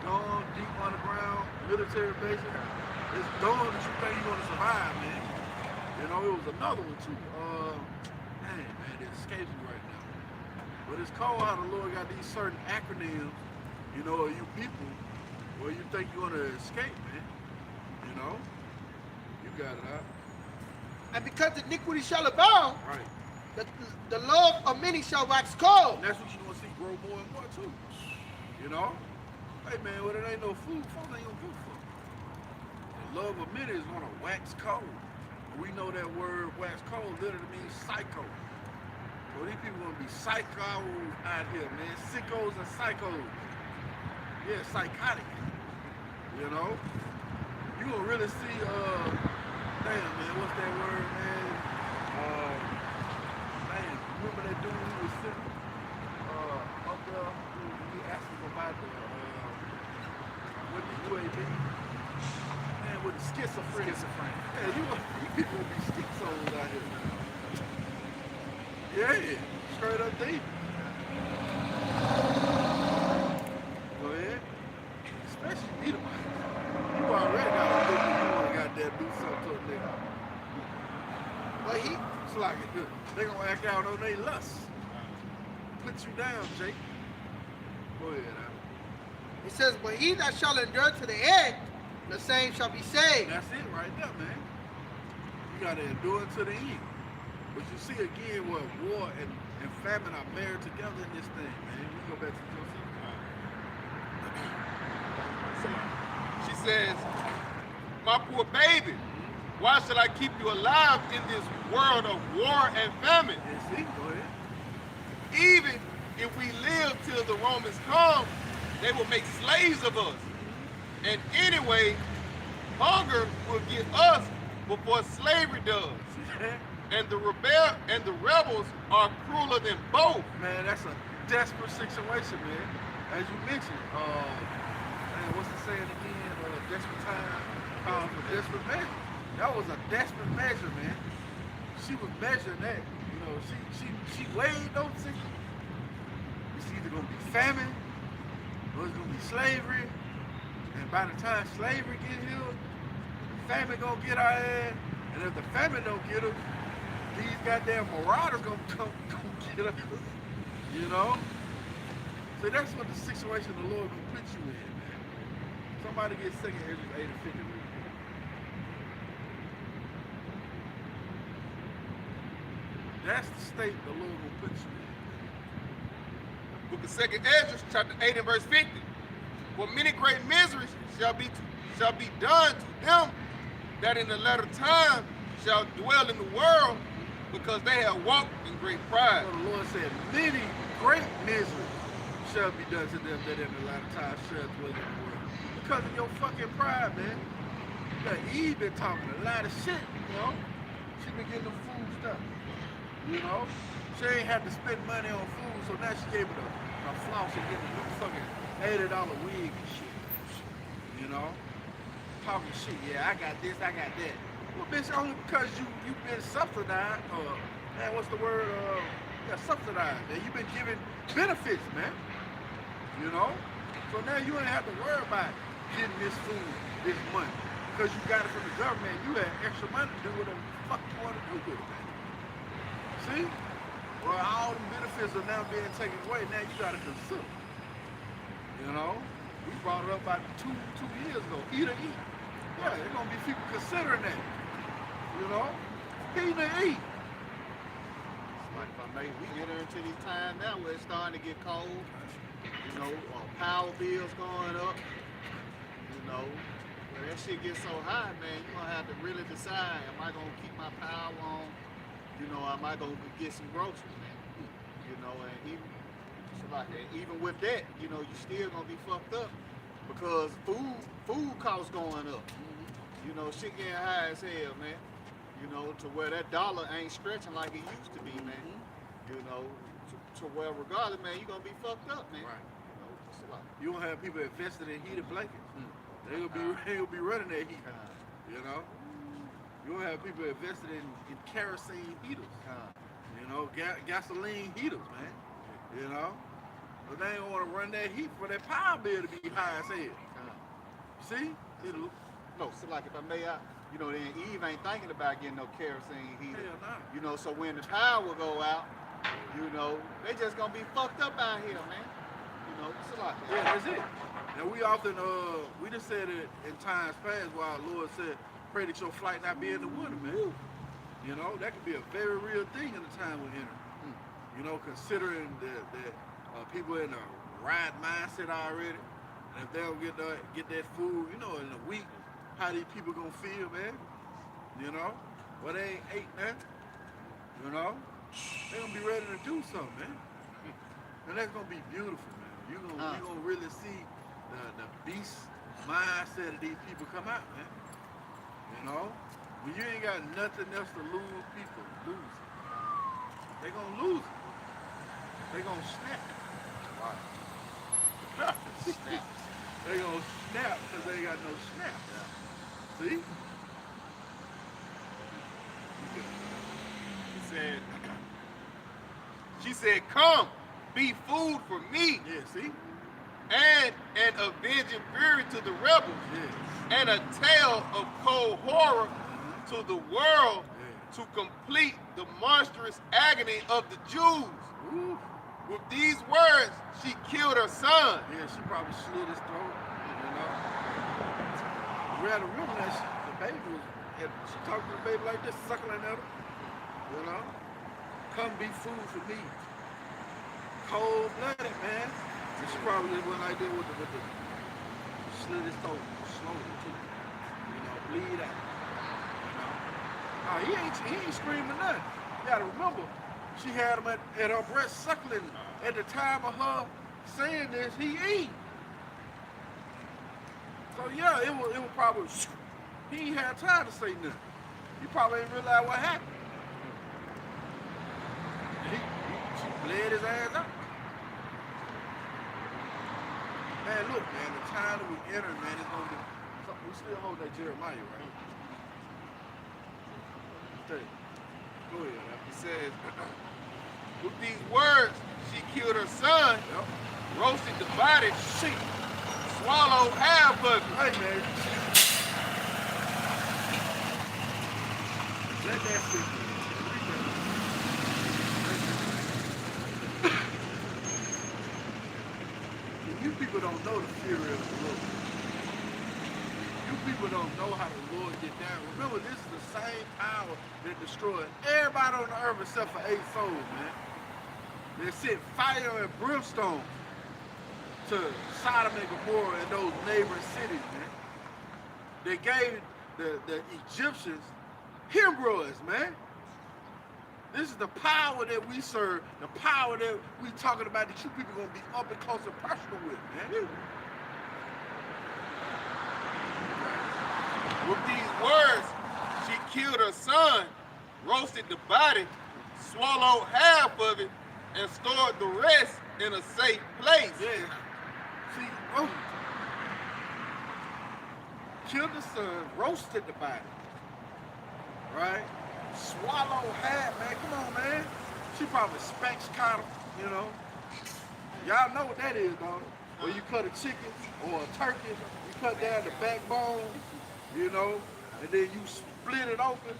Dawn, deep underground, military bases. It's dawn that you think you're gonna survive, man. You know, it was another one too. Dang, man, it escapes me right now. But it's cold how the Lord got these certain acronyms, you know, of you people, where you think you're gonna escape, man. You know? You got it out. And because iniquity shall abound, Right. the love of many shall wax cold. And that's what you're gonna see grow more and more too. You know? Hey man, when it ain't no food, folks ain't gonna give a fuck. The love of many is gonna wax cold. We know that word wax cold literally means psycho. So these people gonna be psychos out here, man. Sickos and psychos. Yeah, psychotic. You know? You gonna really see, damn man, what's that word, man? Man, remember that dude who was sitting up there, he asked him about the, with the UAB? Man, with the schizophrenia. Yeah, you people will be schizos out here. Yeah, straight up deep. Go ahead. Especially me. You already got a nigga you wanna goddamn do something to a nigga. But it's like they gonna act out on their lust. Put you down, Jake. Go ahead, Adam. It says, but he that shall endure to the end, the same shall be saved. That's it right there, man. You gotta endure to the end. But you see again what war and famine are married together in this thing, man. We go back to Joseph. She says, my poor baby, why should I keep you alive in this world of war and famine? And see, go ahead. Even if we live till the Romans come, they will make slaves of us. And anyway, hunger will get us before slavery does. See that? And the rebels are crueler than both. Man, that's a desperate situation, man. As you mentioned, man, what's the saying again? Desperate time for desperate measure. That was a desperate measure, man. She was measuring that. You know, she weighed those things. It's either gonna be famine or it's gonna be slavery. And by the time slavery get here, famine gonna get our ass. And if the famine don't get us, these goddamn marauders gonna get us. You know? So that's what the situation the Lord gonna put you in, man. Somebody get sick of Ezra 8 and 50. That's the state the Lord will put you in. Book of 2nd Ezra, chapter 8 and verse 50. For many great miseries shall be done to them that in the latter time shall dwell in the world, because they have walked in great pride. So the Lord said, many great miseries shall be done to them that in the latter time shall dwell in the world. Because of your fucking pride, man. Now, Eve been talking a lot of shit, you know? She been getting the food stuff, you know? She ain't had to spend money on food, so now she able to floss and get a new fucking $80 wig and shit, you know? Talking shit, yeah, I got this, I got that. Well, bitch, only because you been subsidized, man, what's the word? Yeah, subsidized, man. You've been given benefits, man, you know? So now you ain't have to worry about getting this food this month because you got it from the government. You had extra money to do whatever the fuck you want to do with it, man. See? Well, all the benefits are now being taken away. Now you got to consider. You know? We brought it up about two years ago. Eat or eat. Yeah, there's going to be people considering that. You know? Eat or eat. if I may, we enter into this time now where it's starting to get cold. You know, power bills going up. You know, when that shit gets so high, man, you're gonna have to really decide: am I gonna keep my power on? You know, am I gonna get some groceries, man? You know, and even with that, you know, you still gonna be fucked up because food costs going up. You know, shit getting high as hell, man. You know, to where that dollar ain't stretching like it used to be, man. You know, to where regardless, man, you gonna be fucked up, man. Right. You know, it's a lot. You gonna have people invested in heated blankets. They gonna be running that heat. You know. You gonna have people invested in kerosene heaters. You know, gasoline heaters, man. You know. But they ain't want to run that heat for that power bill to be high as hell. See? No, so like if I may, you know, then Eve ain't thinking about getting no kerosene heater. Hell nah. You know, so when the power go out, you know, they just gonna be fucked up out here, man. You know, it's a lot. Yeah, that's it. And we often, we just said it in times past where our Lord said, pray that your flight not be in the winter, man. You know, that could be a very real thing in the time we're entering. You know, considering that people in a ride mindset already, and if they don't get that food, you know, in a week, how these people gonna feel, man? You know? Well, they ain't ate, man. You know? They gonna be ready to do something, man. And that's gonna be beautiful, man. You gonna really see the beast mindset of these people come out, man. You know? When you ain't got nothing else to lose, people lose it. They gonna lose it. They gonna snap. Wow. Snap. They gonna snap because they ain't got no snap. See? She said, come, be food for me. Yeah, see? And an avenging fury to the rebels. Yeah. And a tale of cold horror to the world to complete the monstrous agony of the Jews. Ooh. With these words, she killed her son. Yeah, she probably slit his throat, you know? We had to remember that the baby was, she talked to the baby like this, suckling at her, you know? Come be food for me. Cold-blooded, man. And she probably just went like that with the slit his throat, slowly too. You know, bleed out. You know? He ain't screaming nothing. You gotta remember, she had him at her breast suckling. At the time of her saying this, he ate. So yeah, it was probably, he ain't had time to say nothing. He probably didn't realize what happened. She bled his ass out. Man, look, man, the time that we enter, man, it's gonna be, we still hold that Jeremiah, right? Go ahead, man. He says, with these words, she killed her son, roasted the body, swallowed half of it. Hey, man. Let that speak. You people don't know the fury of the Lord. You people don't know how the Lord get down. Remember, this is the same power that destroyed everybody on the earth except for 8 souls, man. They sent fire and brimstone to Sodom and Gomorrah and those neighboring cities, man. They gave the Egyptians hemorrhoids, man. This is the power that we serve, the power that we talking about that you people gonna be up and close and personal with, man. With these words, she killed her son, roasted the body, swallowed half of it, and stored the rest in a safe place. Yeah. See, killed the son, roasted the body, right? Swallowed half, man. Come on, man. She probably spatchcocked, you know. Y'all know what that is, dog. When you cut a chicken or a turkey, you cut down the backbone, you know, and then you split it open.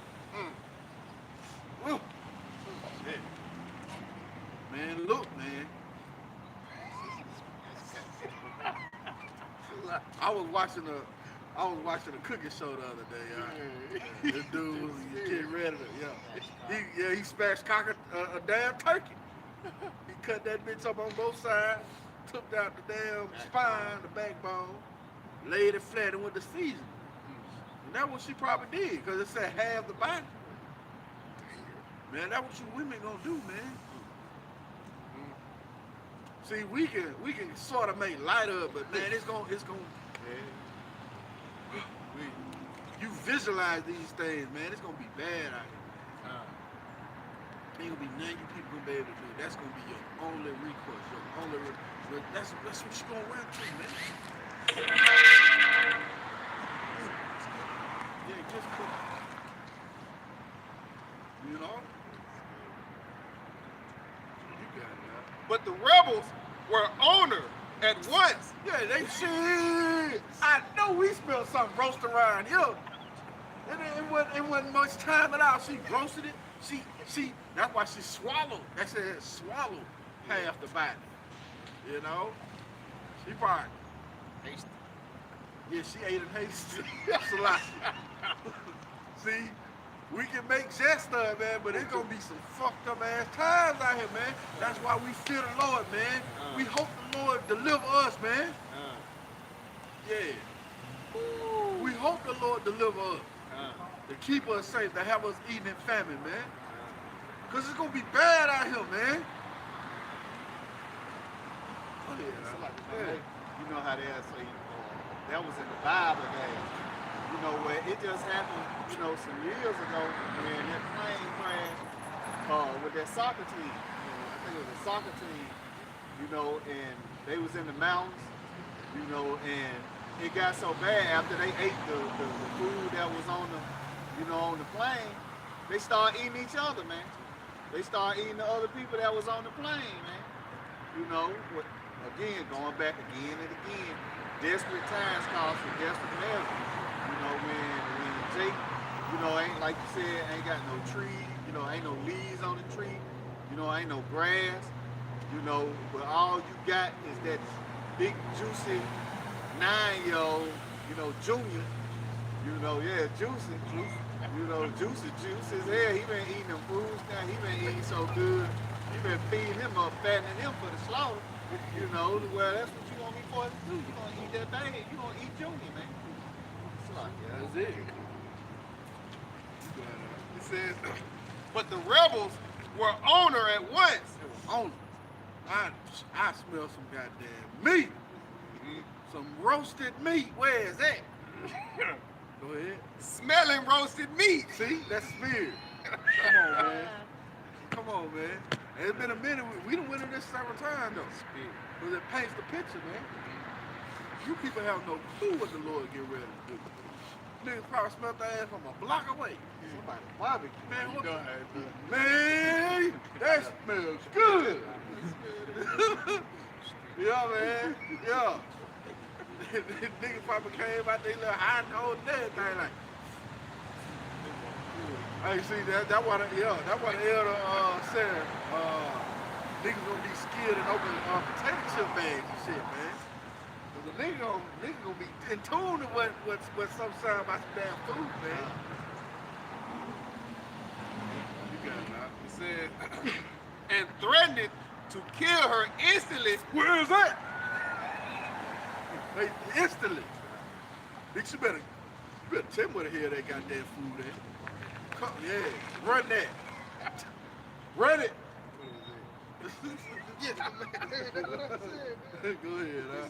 Man, look, man. I was watching I was watching a cooking show the other day, y'all. This dude was getting ready to, he smashed a damn turkey. He cut that bitch up on both sides, took out the damn spine, the backbone, laid it flat and went to season. And that's what she probably did, because it said half the body. Man, that's what you women gonna do, man. See, we can sort of make light of it, but man, it's gonna. You visualize these things, man. It's gonna be bad out here. Ain't gonna be nothing you people gonna be able to do. That's gonna be your only recourse, your only. That's what you gonna run to, man. Yeah, just put. You know. You got it, man. But the rebels were honored at once. Yeah, they shit. I know we smelled something roast around here. And it wasn't much time at all. She roasted it. She. That's why she swallowed. That said swallowed half the body. You know. She probably. Hasty. Yeah, she ate it hasty. That's a lot. See, we can make jest of it, man, but it's gonna be some fucked up ass times out here, man. That's why we fear the Lord, man. We hope the Lord deliver us, man. Yeah. We hope the Lord deliver us. To keep us safe, to have us eating in famine, man. Cause it's gonna be bad out here, man. Oh, yeah. You know how they say, that was in the Bible days. You know, where it just happened, you know, some years ago when that plane crashed with that soccer team. I think it was a soccer team, you know, and they was in the mountains, you know, and it got so bad after they ate the food that was on the, you know, on the plane, they started eating each other, man. They started eating the other people that was on the plane, man. You know, again, going back again and again. Desperate times calls for desperate measures. You know, when Jake, you know, ain't like you said, ain't got no tree, you know, ain't no leaves on the tree, you know, ain't no grass, you know, but all you got is that big juicy 9-year-old, you know, junior, you know, yeah, juicy, you know, juicy his hair. He been eating them foods now. He been eating so good. He been feeding him up, fattening him for the slaughter. You know, well, that's what you want me for to do. You gonna eat that thing. You gonna eat Junior, man. It's like, yeah, That's it. It says, but the rebels were honored at once. On I smell some goddamn meat. Some roasted meat. Where is that? Go ahead. Smelling roasted meat. See, that's smeared. Come on, man. Come on, man. It's been a minute. We done went in this several times, though. Because it paints the picture, man. You people have no clue what the Lord get ready to do. Niggas probably smelled their ass from a block away. somebody barbecue. Man, what You know the- how it do. Man, that smells good. Yeah, man. Yeah. Niggas probably came out they little high nose and everything like. Hey, see that what the elder said. Niggas gonna be skilled and open potato chip bags and shit, man. Cause the nigga gonna be in tune to what some sound about some damn food, man. You got it, now. It says, and threatened to kill her instantly. Where is that? Hey, instantly. Bitch, you better tell me where the hell they got that food at. Come, yeah, run that. Run it. Yeah, man, that's what I said. Go ahead, huh?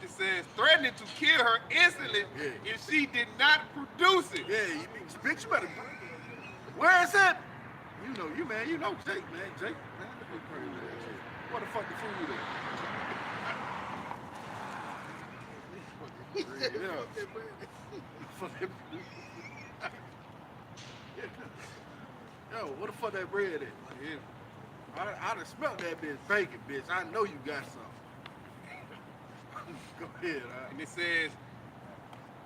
It says, threatening to kill her instantly Yeah. if she did not produce it. Yeah, bitch, you better. Where is it? You know Jake, man. Jake, man, that big crazy ass shit. What the fuck the food is? Yeah. Fuck that- Yo, what the fuck that bread is? I done smelled that bitch bacon, bitch. I know you got some. Go ahead, huh? And it says,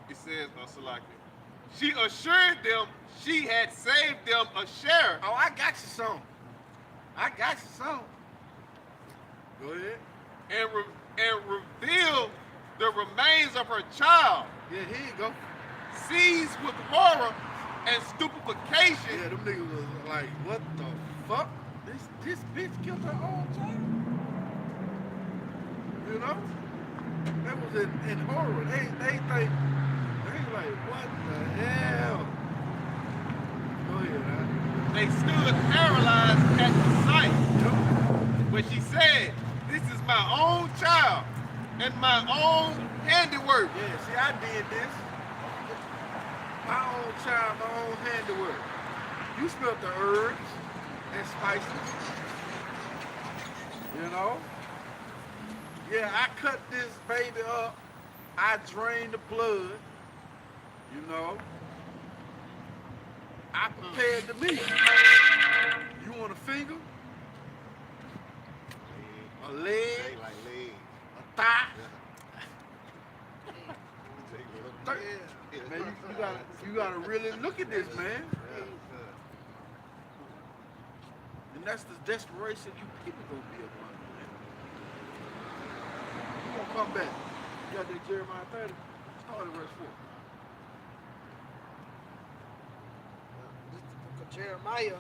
Salaki, she assured them she had saved them a share. Oh, I got you some. Go ahead. And revealed the remains of her child, Yeah, here you go. seized with horror and stupefaction. Yeah, them niggas was like, what the fuck? This bitch killed her own child? You know? That was in horror. They like, what the hell? Go ahead, man. They stood paralyzed at the sight. When she said, "This is my own child and my own handiwork." Yeah, see, I did this. My own child, my own handiwork. You smelled the herbs and spices. You know? Yeah, I cut this baby up. I drained the blood. You know? I prepared the meat. You want a finger? A leg? They like leg. A thigh? Yeah. Man, you gotta really look at this, man. And that's the desperation you people gonna be upon, man. You gonna come back. You got that Jeremiah 30? Start at verse 4. This is the book of Jeremiah,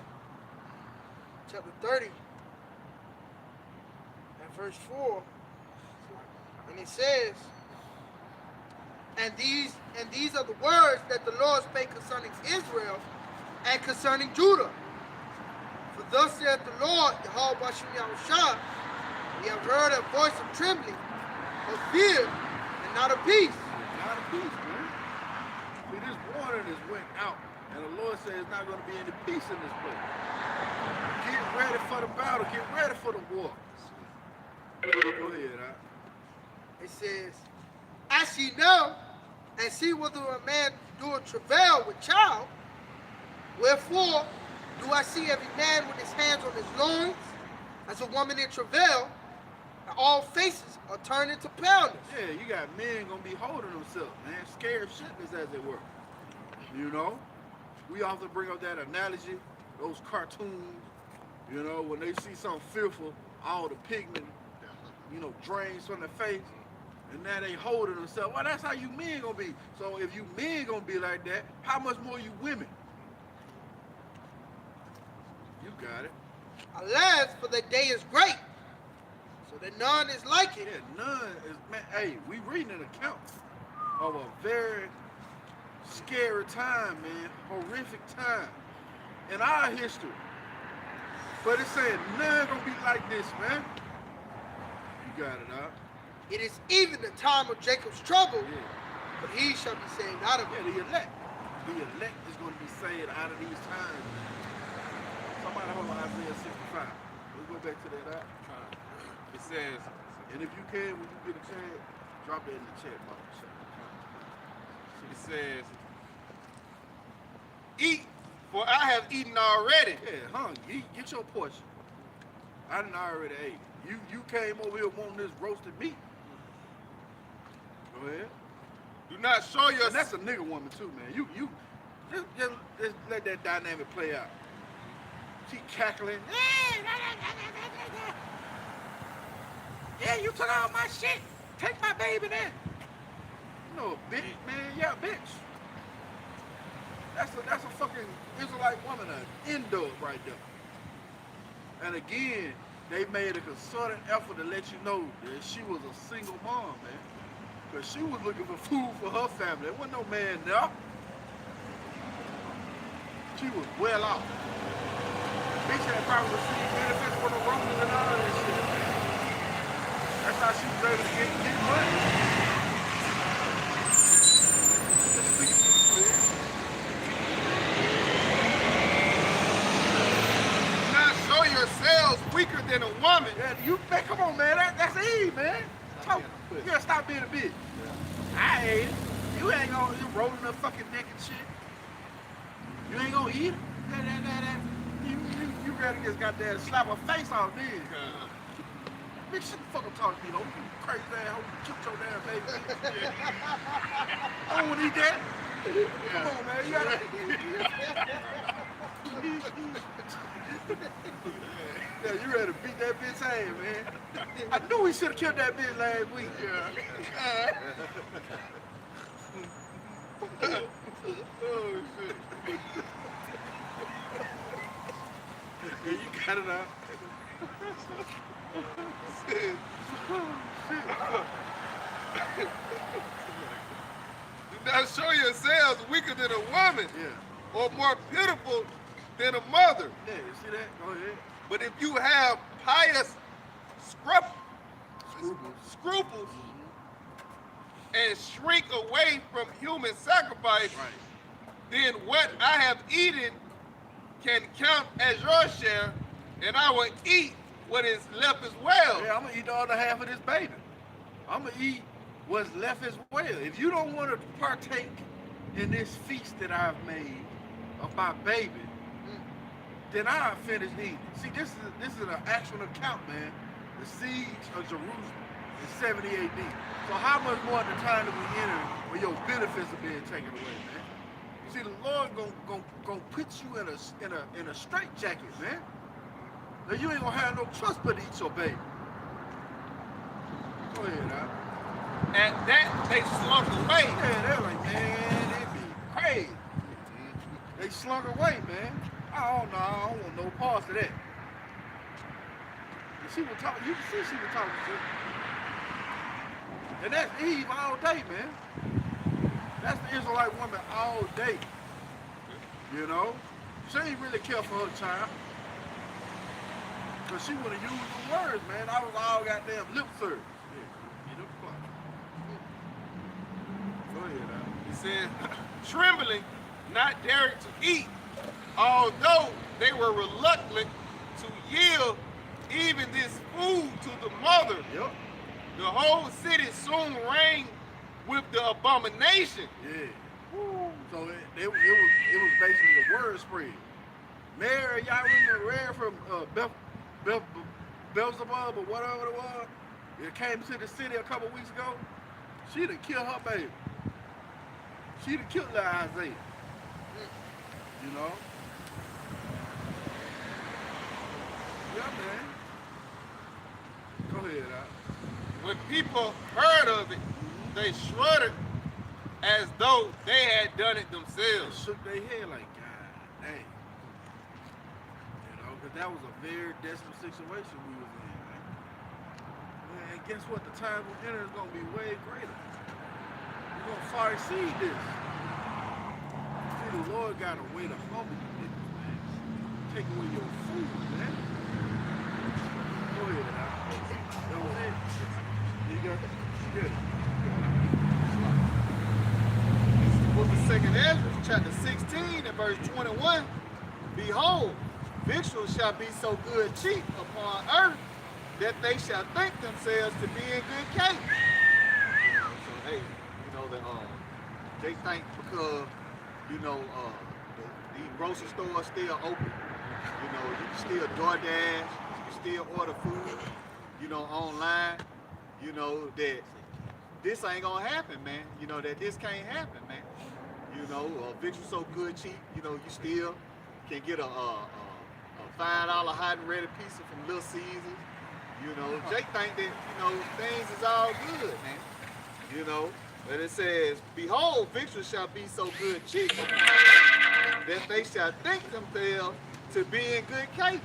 chapter 30, and verse 4. And it says, And these are the words that the Lord spake concerning Israel and concerning Judah. For thus saith the Lord, Yahweh Bashim Yahushua, we have heard a voice of trembling, of fear, and not of peace. Not a peace, man. See, this water just went out, and the Lord said there's not going to be any peace in this place. Get ready for the battle. Get ready for the war. Go ahead, It says, As ye know, and see whether a man doeth travail with child, wherefore do I see every man with his hands on his loins, as a woman in travail, and all faces are turned into paleness. Yeah, you got men gonna be holding themselves, man, scared shitless as it were. You know, we often bring up that analogy, those cartoons. You know, when they see something fearful, all the pigment, you know, drains from the face, and now they holding themselves. Well, that's how you men gonna be. So if you men gonna be like that, how much more you women? You got it. Alas, for the day is great, so that none is like it. Yeah, none is, man, hey, we reading an account of a very scary time, man, horrific time in our history. But it's saying none gonna be like this, man. You got it, huh? It is even the time of Jacob's trouble, Yeah. but he shall be saved out of it. Yeah, the elect. The elect is gonna be saved out of these times, man. Somebody hold on Isaiah 65. Let's go back to that, huh? It says, And if you can, when you get a chance, drop that in the chat box. it says, "Eat, for I have eaten already." Yeah, hungry. Get your portion. I done already ate. You came over here wanting this roasted meat. Go ahead. Do not show And your that's a nigga woman too, man. You just let that dynamic play out. She cackling. Yeah, you took all my shit. Take my baby then. No, bitch, man. Yeah, bitch. That's a fucking Israelite woman, an Indo right there. And again, they made a concerted effort to let you know that she was a single mom, man. Because she was looking for food for her family. There wasn't no man there. She was well off. Bitch had probably received benefits from the Romans and all that shit, man. That's how she was able to get money. do not show yourselves weaker than a woman. Yeah, man, come on, man. That's Eve, man. Talk. You gotta stop being a bitch. I ate it. You ain't gonna, you rolling her fucking neck and shit. You ain't gonna eat it. You ready to just goddamn slap her face off then. Bitch, shut the fuck up talking to me, ho. You crazy ass ho. You killed your damn baby. I don't wanna eat that. Come on, man. You gotta. Yeah, you ready to beat that bitch ass, man. I knew we should have killed that bitch last week. Yeah. Oh shit. Yeah, you got it out. Do not show yourselves weaker than a woman Yeah. or more pitiful than a mother. Yeah, you see that? Go ahead. But if you have pious scruples and shrink away from human sacrifice, Right. then what I have eaten can count as your share, and I will eat what is left as well. Yeah, I'm gonna eat the other half of this baby. I'm gonna eat what's left as well. If you don't want to partake in this feast that I've made of my baby, then I'll finish eating. See, this is an actual account, man. The siege of Jerusalem in 70 AD. So how much more at the time that we enter when your benefits are being taken away, man? You see, the Lord gonna put you in a straitjacket, man. Now you ain't gonna have no trust but to eat your baby. Go ahead, Al. At that they slunk away. Yeah, they're like, man, it be crazy. They slunk away, man. I don't want no parts of that. And she was talking, you can see she was talking to. And that's Eve all day, man. That's the Israelite woman all day. You know? She ain't really care for her child. Because she would have used the words, man. I was all goddamn lip service. Yeah, get up close. Go ahead, Al. He said, trembling, not daring to eat, although they were reluctant to yield even this food to the mother. Yep. The whole city soon rang with the abomination. Yeah. So it was basically the word spread. Mary, y'all remember Mary from Beelzebub or whatever it was? It came to the city a couple weeks ago. She'd have killed her baby. She'd have killed little Isaiah. You know? Yeah, man. Go ahead, Al. When people heard of it, they shuddered as though they had done it They themselves. shook their head like, God dang. You know, because that was a very desperate situation we was in, man. And guess what? The time we enter is going to be way greater. We're going to far exceed this. See, the Lord got a way to humble you niggas, man. Take away your food, man. Go ahead, Al. That was it. You got it? Good. Book of 2nd Ezra, chapter 16 and verse 21. Behold, victuals shall be so good cheap upon earth that they shall think themselves to be in good case. So hey, they think because the grocery store is still open. You can still DoorDash, you can still order food, online. That this ain't gonna happen, man. That this can't happen, man. Victuals so good cheap. You still can get a $5 hot and ready pizza from Little Caesars. Jake think that things is all good, man. But it says, behold, victuals shall be so good cheap that they shall think themselves to be in good case.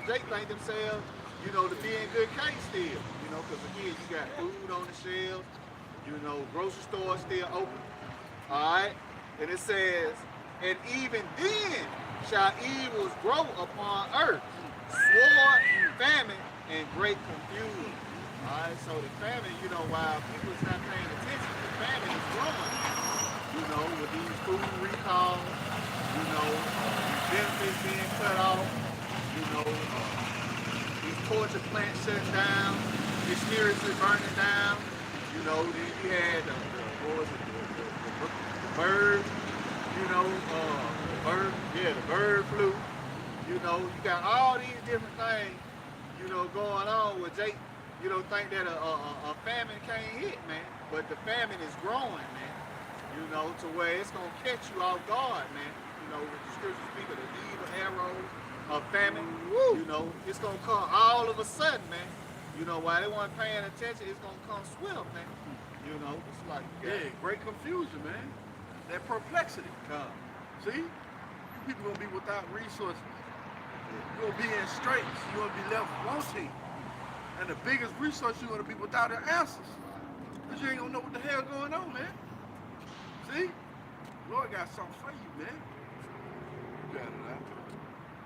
Jake think themselves, to be in good case still. Because again, you got food on the shelves. Grocery stores still open. All right, and it says, and even then shall evils grow upon earth, sword, famine, and great confusion. All right, so the famine, while people is not paying attention, the famine is growing. With these food recalls, benefits being cut off, these torture plants shut down, mysteriously burning down. Then you had the bird, the bird flu. You got all these different things, going on with Jake. Think that a famine can't hit, man. But the famine is growing, man. To where it's gonna catch you off guard, man. With the scriptures speak of the evil arrows, a famine. Woo. You know, it's gonna come all of a sudden, man. You know, while they weren't paying attention, it's gonna come swift, man. You know, it's like Yeah, great confusion, man. That perplexity. come. See? You people gonna be without resources. You're gonna be in straits. You're gonna be left wanting. And the biggest resource, you're gonna be without the answers. Because you ain't gonna know what the hell going on, man. See? Lord got something for you, man. You got it out.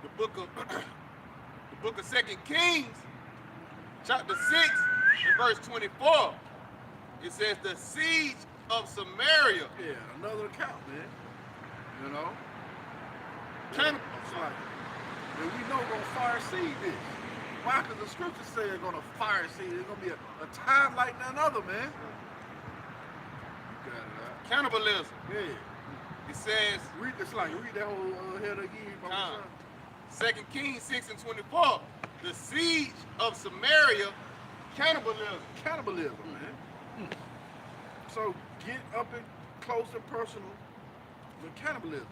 The book of 2 Kings, chapter 6, and verse 24. It says the siege of Samaria. Yeah, another account, man. You know? Can- It's like, and we know we're gonna fire seed this. Why? Because the scriptures say they're gonna fire seed. It's gonna be a time like none other, man. You got it out. Cannibalism. Yeah. It says Read that whole head again, my son. 2 Kings 6 and 24. The siege of Samaria, cannibalism. Cannibalism, man. So get up and close and personal with cannibalism.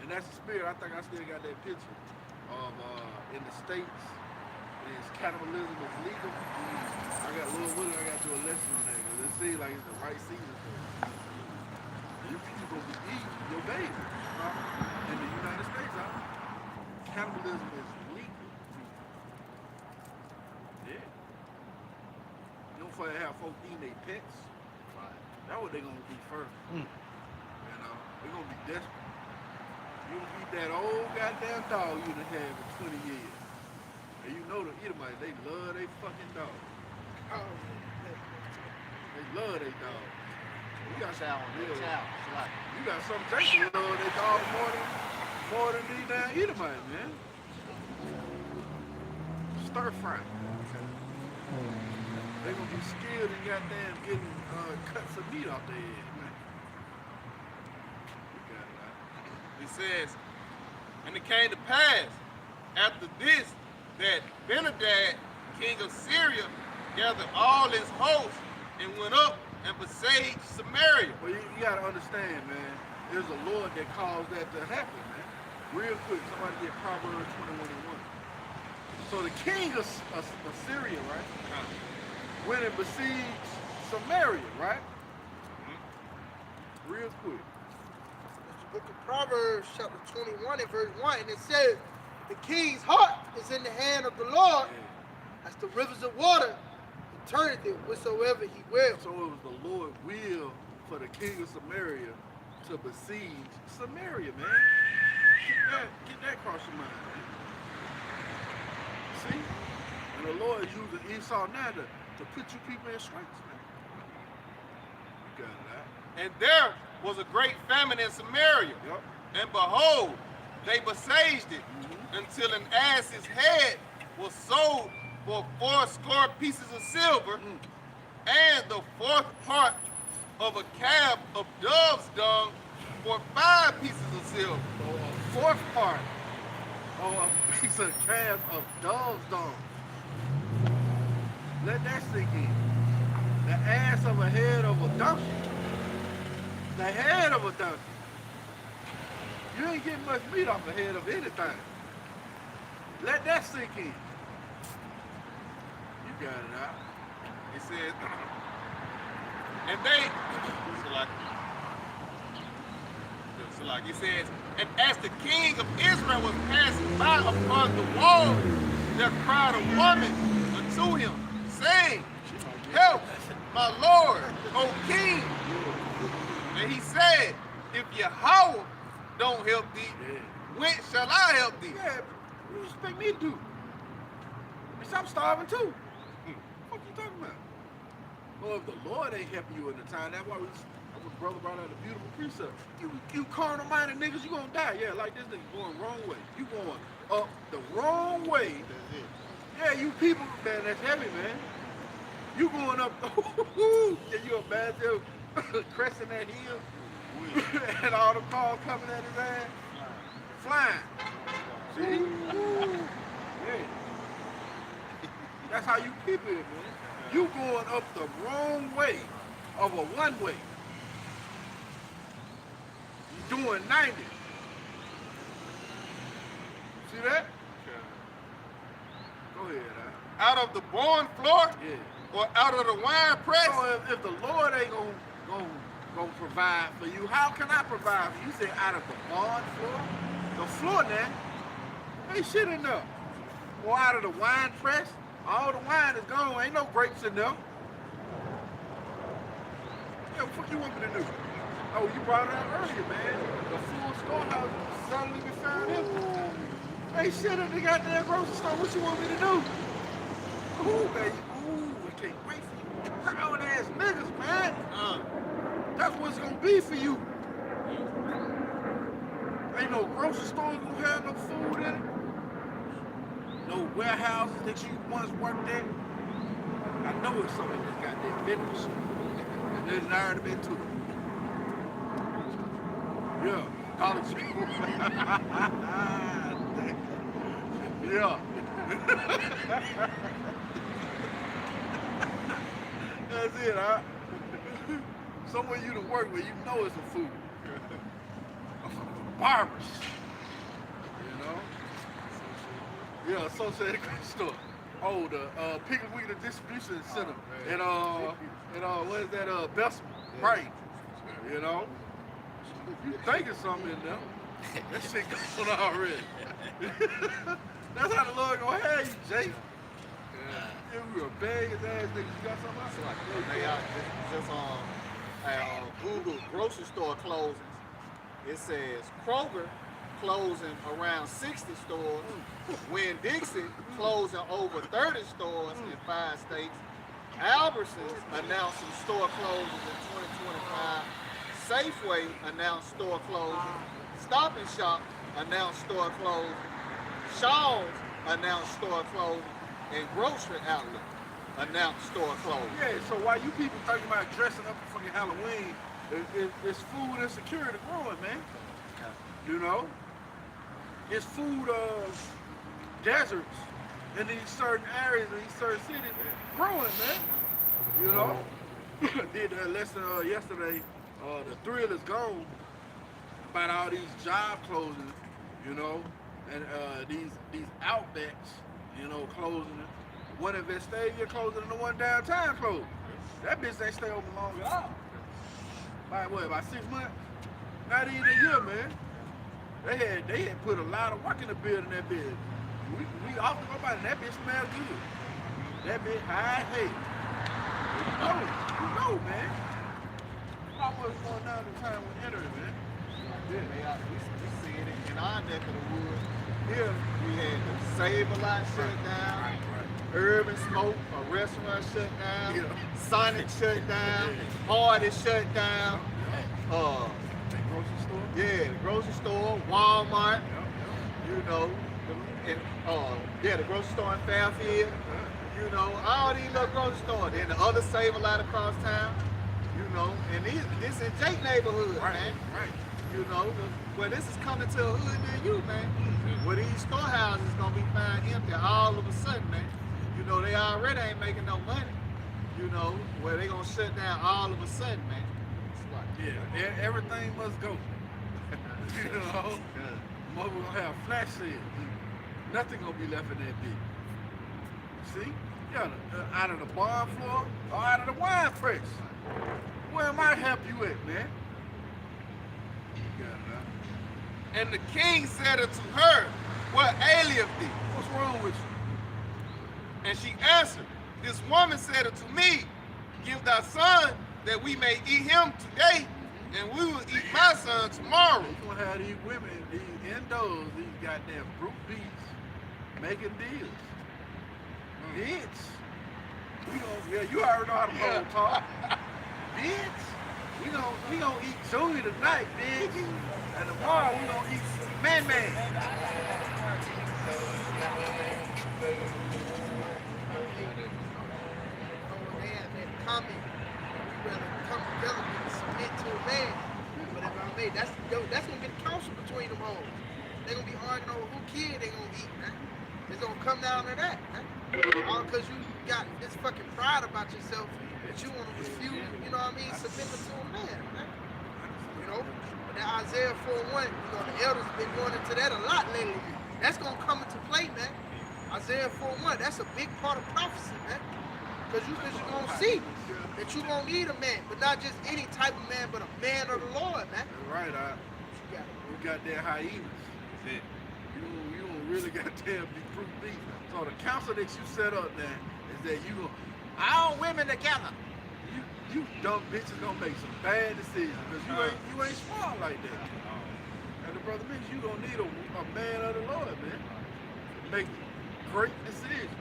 And that's the spirit. I think I still got that picture of in the States, is cannibalism is legal. I got a little Willie, I got to do a lesson on that because it seems like it's the right season for it. You people gonna be eating your baby in the United States, huh? Cannibalism is legal. Yeah. You don't fucking have folks eating their pets. That's what they gonna be first. You know, they're gonna be desperate. You eat that old goddamn dog you done had for 20 years. And you know the Edomites, they love their fucking dog. They love their dog. You got Chow on that chow. It's like, You got some Jason love their dog more than these damn Edomites, man. Stir fry. They gonna be skilled and goddamn getting cuts of meat off their head, man. You got it, right? It says, and it came to pass after this that Benadad, king of Syria, gathered all his hosts and went up and besieged Samaria. Well, you gotta understand, man. There's a Lord that caused that to happen, man. Real quick, somebody get Proverbs 21 and 1. So the king of Syria, right, went and besieged Samaria, right? Real quick. It's the book of Proverbs, chapter 21 and verse 1, and it says, the king's heart is in the hand of the Lord, as the rivers of water, he turneth it whithersoever he will. So it was the Lord's will for the king of Samaria to besiege Samaria, man. Get that across your mind, man. See? And the Lord is using Esau now to put you people in straits, man. You got it, right? And there was a great famine in Samaria. Yup. And behold, they besieged it until an ass's head was sold for 80 pieces of silver, and the fourth part of a calf of dove's dung for 5 pieces of silver. So a fourth part of a piece of calf of dove's dung. Let that sink in. The ass of a head of a donkey. The head of a donkey. You ain't getting much meat off the head of anything. Let that sink in. You got it out. It says, and they, it says, and as the king of Israel was passing by upon the wall, there cried a woman unto him, saying, help, my lord, O king. And he said, if Yahweh don't help thee, when shall I help thee? Yeah, what you expect me to do? Bitch, I'm starving too. What you talking about? Well, if the Lord ain't helping you in the time, that's why our brother brought out a beautiful precept. You carnal-minded niggas, you gonna die. Yeah, like this nigga going wrong way. You going up the wrong way. Yeah, you people, man, that's heavy, man. You going up, yeah, you a bad dude, cresting that hill, and all the cars coming at his ass, flying. See? Yeah. That's how you keep it, man. You going up the wrong way of a one-way. You doing 90. See that? Go ahead, Out of the barn floor Yeah. or out of the wine press? So if the Lord ain't gonna provide for you, how can I provide for you? You say out of the barn floor? The floor now, ain't shit in there. Or out of the wine press, all the wine is gone, ain't no grapes in there. Yeah, what the fuck you want me to do? Oh, you brought it up earlier, man. The full storehouse suddenly be found empty. Ain't shit in the goddamn grocery store. What you want me to do? Ooh, baby. Ooh, I can't wait for you. Proud ass niggas, man. That's what's gonna be for you. Ain't no grocery store gonna have no food in it. No warehouses that you once worked at. I know it's something that's got that business. And there's already been to it. Yeah, college people. Yeah. That's it, huh? Somewhere you to work where you know it's a food. Barbers. You know? Yeah, Associated Store. Oh, the Piggly Wiggly Distribution Center. And what is that? Bessemer. Right. You know? You thinking something in there. That shit going on already. That's how the Lord gonna have you, Jay. Yeah, we were bag his ass niggas. You got something else? So like they out just on Google grocery store closings. It says Kroger closing around 60 stores. Winn-Dixie closing over 30 stores in 5 states. Albertsons announcing store closings in 2025. Safeway announced store closing. Stop and Shop announced store closing. Shaw's announced store closing. And Grocery Outlet announced store closing. Yeah, so while you people talking about dressing up for fucking Halloween, it's food insecurity growing, man. You know? It's food deserts in these certain areas, in these certain cities, growing, man. You know? Did a lesson yesterday, the thrill is gone about all these job closings, you know, and these outbacks, you know, closing. One in Vestavia closing and the one downtown closed. That bitch ain't stay open long at all. About 6 months? Not even a year, man. They had put a lot of work in the building, that bitch. We often go by and that bitch smells good. That bitch high hey. You know, man. I was going down the time when entering, man. Yeah, we see it in our neck of the woods. Here we had the Save-A-Lot shut down. Right. Urban Smoke, a restaurant shut down. Yeah. Sonic shut down. Hardy shut down. The grocery store? Yeah, the grocery store, Walmart. You know, the grocery store in Fairfield. You know, all these little grocery stores. Then the other Save-A-Lot across town. You know, and this in Jake neighborhood, man. Right. You know, well, this is coming to a hood near you, man. Where these storehouses gonna be found empty all of a sudden, man. You know, they already ain't making no money. You know, where they gonna shut down all of a sudden, man. It's like, Yeah, everything must go. You know, mother gonna have flash sales. Nothing gonna be left in that bitch. See? Yeah, out of the barn floor or out of the wine press. Where am I help you at, man? And the king said unto her, what aileth thee? What's wrong with you? And she answered, this woman said unto me, give thy son that we may eat him today, and we will eat my son tomorrow. You gonna have these women, these indoors, these goddamn brute beasts, making deals. Bitch. You already know how to talk. Bitch. We gonna eat Junior tonight, bitch. And tomorrow we gonna eat Man. They have that comment. We rather come together than submit to a man. But if I made, that's gonna get a counsel between them hoes. They gonna be arguing over who kid they gonna eat, man. It's gonna come down to that, man. All because you got this fucking pride about yourself that you wanna refuse, you know what I mean, submitting to a man, man. You know? But that Isaiah 4:1, you know, the elders been going into that a lot lately. That's gonna come into play, man. Isaiah 4:1. That's a big part of prophecy, man. Because you're gonna see that you're gonna need a man, but not just any type of man, but a man of the Lord, man. That's right, we got that hyenas. You don't really goddamn be proof deep. So the council that you set up there is that you all women together. You dumb bitches gonna make some bad decisions because you ain't smart like that. And the brother mentions you gonna need a man of the Lord, man. Make great decisions.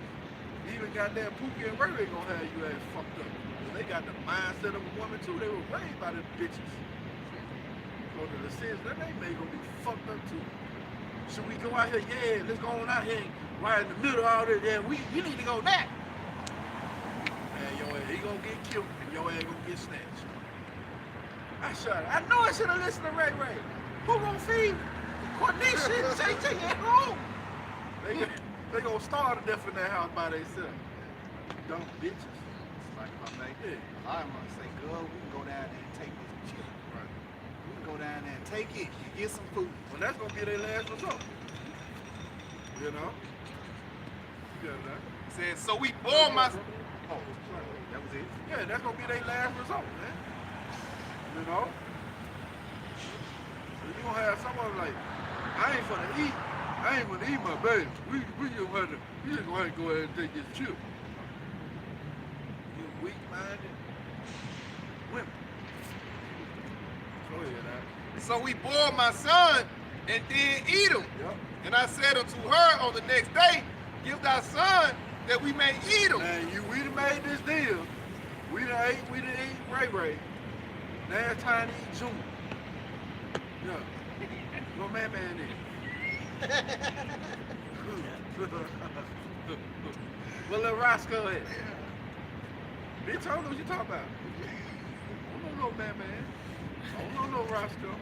Even goddamn Pookie and Ray Ray gonna have you ass fucked up. They got the mindset of a woman too. They were raised by them bitches. So the decisions that they make gonna be fucked up too. Should we go out here? Yeah, let's go on out here and right in the middle of all this. Yeah, we need to go back. And your ass, he gonna get killed and your ass gonna get snatched. I know I should have listened to Ray Ray. Who gonna feed Cornisha and JJ at home? They gonna starve to death in that house by themselves. Dumb bitches. Like my mate. Yeah. I'm gonna say, girl, we can go down there and take this chicken. Right. We can go down there and take it and get some food. Well, that's gonna be their last resort. You know? Yeah, that. Said, so we bore my. Oh, that was it. Yeah, that's gonna be their last result, man. You know? So you gonna have someone like, I ain't gonna eat my baby. We just gonna have to go ahead and take this chip. You weak-minded women. Go ahead, now. So we bore my son and did eat him. Yep. And I said unto her on the next day, give thy son that we may eat him. And we done made this deal. We done ate Ray Ray. Now it's time to eat June. Yeah. Go man in. What little Roscoe at? Bitch, I don't know what you talking about. I don't know no man. I don't know no Roscoe.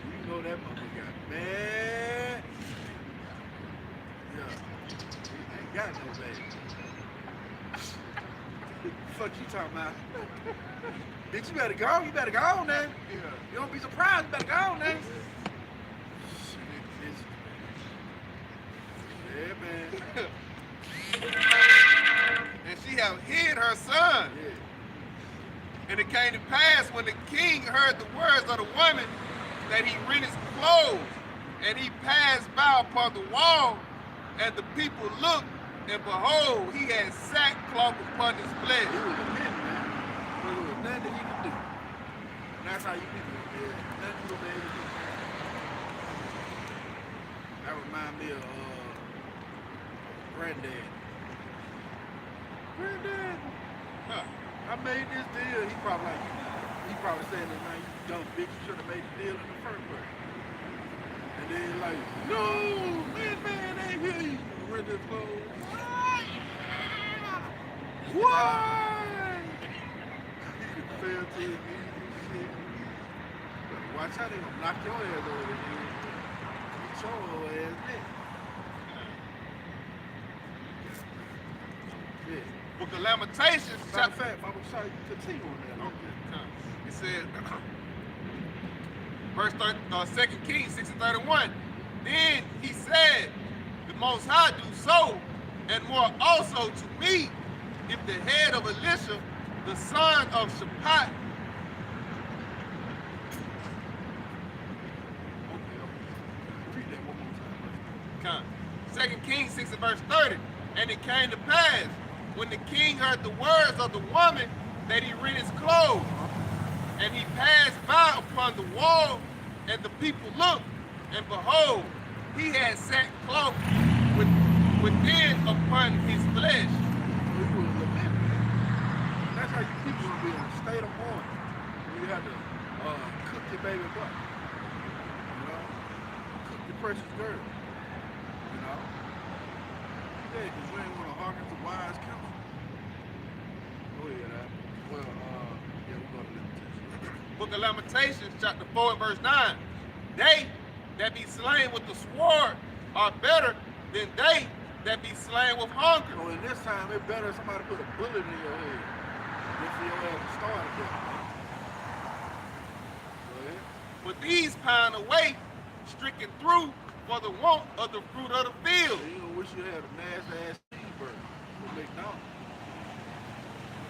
You know that mother got mad. Yeah. He ain't got no baby. Fuck you talking about? Bitch, you better go. You better go on now. You don't be surprised. You better go on now. Yeah, man. And she have hid her son. Yeah. And it came to pass when the king heard the words of the woman that he rent his clothes, and he passed by upon the wall, and the people looked, and behold, he had sackcloth upon his He flesh. was a man, man. There was nothing that he could do. And that's how you people do. Nothing you'll be able to do. That reminds me of Granddad. Granddad, I made this deal. He probably saying that, man, you dumb bitch, you should have made the deal in the first place. And then like, no, man, ain't here. You rent this clothes. Why? He fell to his knees and shit. Watch how they gonna knock your ass over the head. Beat your whole ass neck. Yeah. Book of Lamentations, Matter of fact, I'm gonna show you continue on that. Okay. It said, verse 2 Kings 6:31. Then he said, the Most High do so, and more also to me, if the head of Elisha, the son of Shaphat, Read that one more time. come. 2 Kings 6 and verse 30. And it came to pass, when the king heard the words of the woman, that he rent his clothes. And he passed by upon the wall, and the people looked, and behold, he had sackcloth within upon his flesh. So you was a man. That's how you people will be in a state of mourning. You have to cook your baby butt. You know? Cook your precious girl. You know? Yeah, because we ain't want to hearken to wise counsel. Go ahead, well, yeah, we're going to Lamentations. Book of Lamentations, chapter 4 and verse 9. They that be slain with the sword are better than they that be slain with hunger. So in this time, it's better if somebody put a bullet in your head than for your ass to start again. Go ahead. But these pine away, stricken through for the want of the fruit of the field. You gonna wish you had a nasty ass cheeseburger from McDonald's.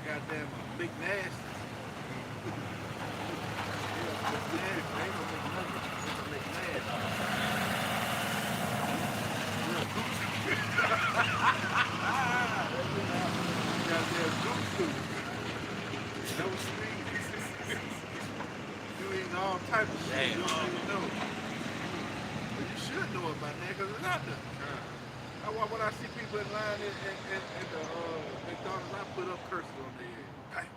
Goddamn McNasty. McNasty. Ain't no McNuggets. It's a McNasty. Goddamn goose. That was sweet. You eating all type of shit. You don't even know. But you should know about that because it's out there. When I see people in line at the McDonald's, I put up curses on their head. Hey,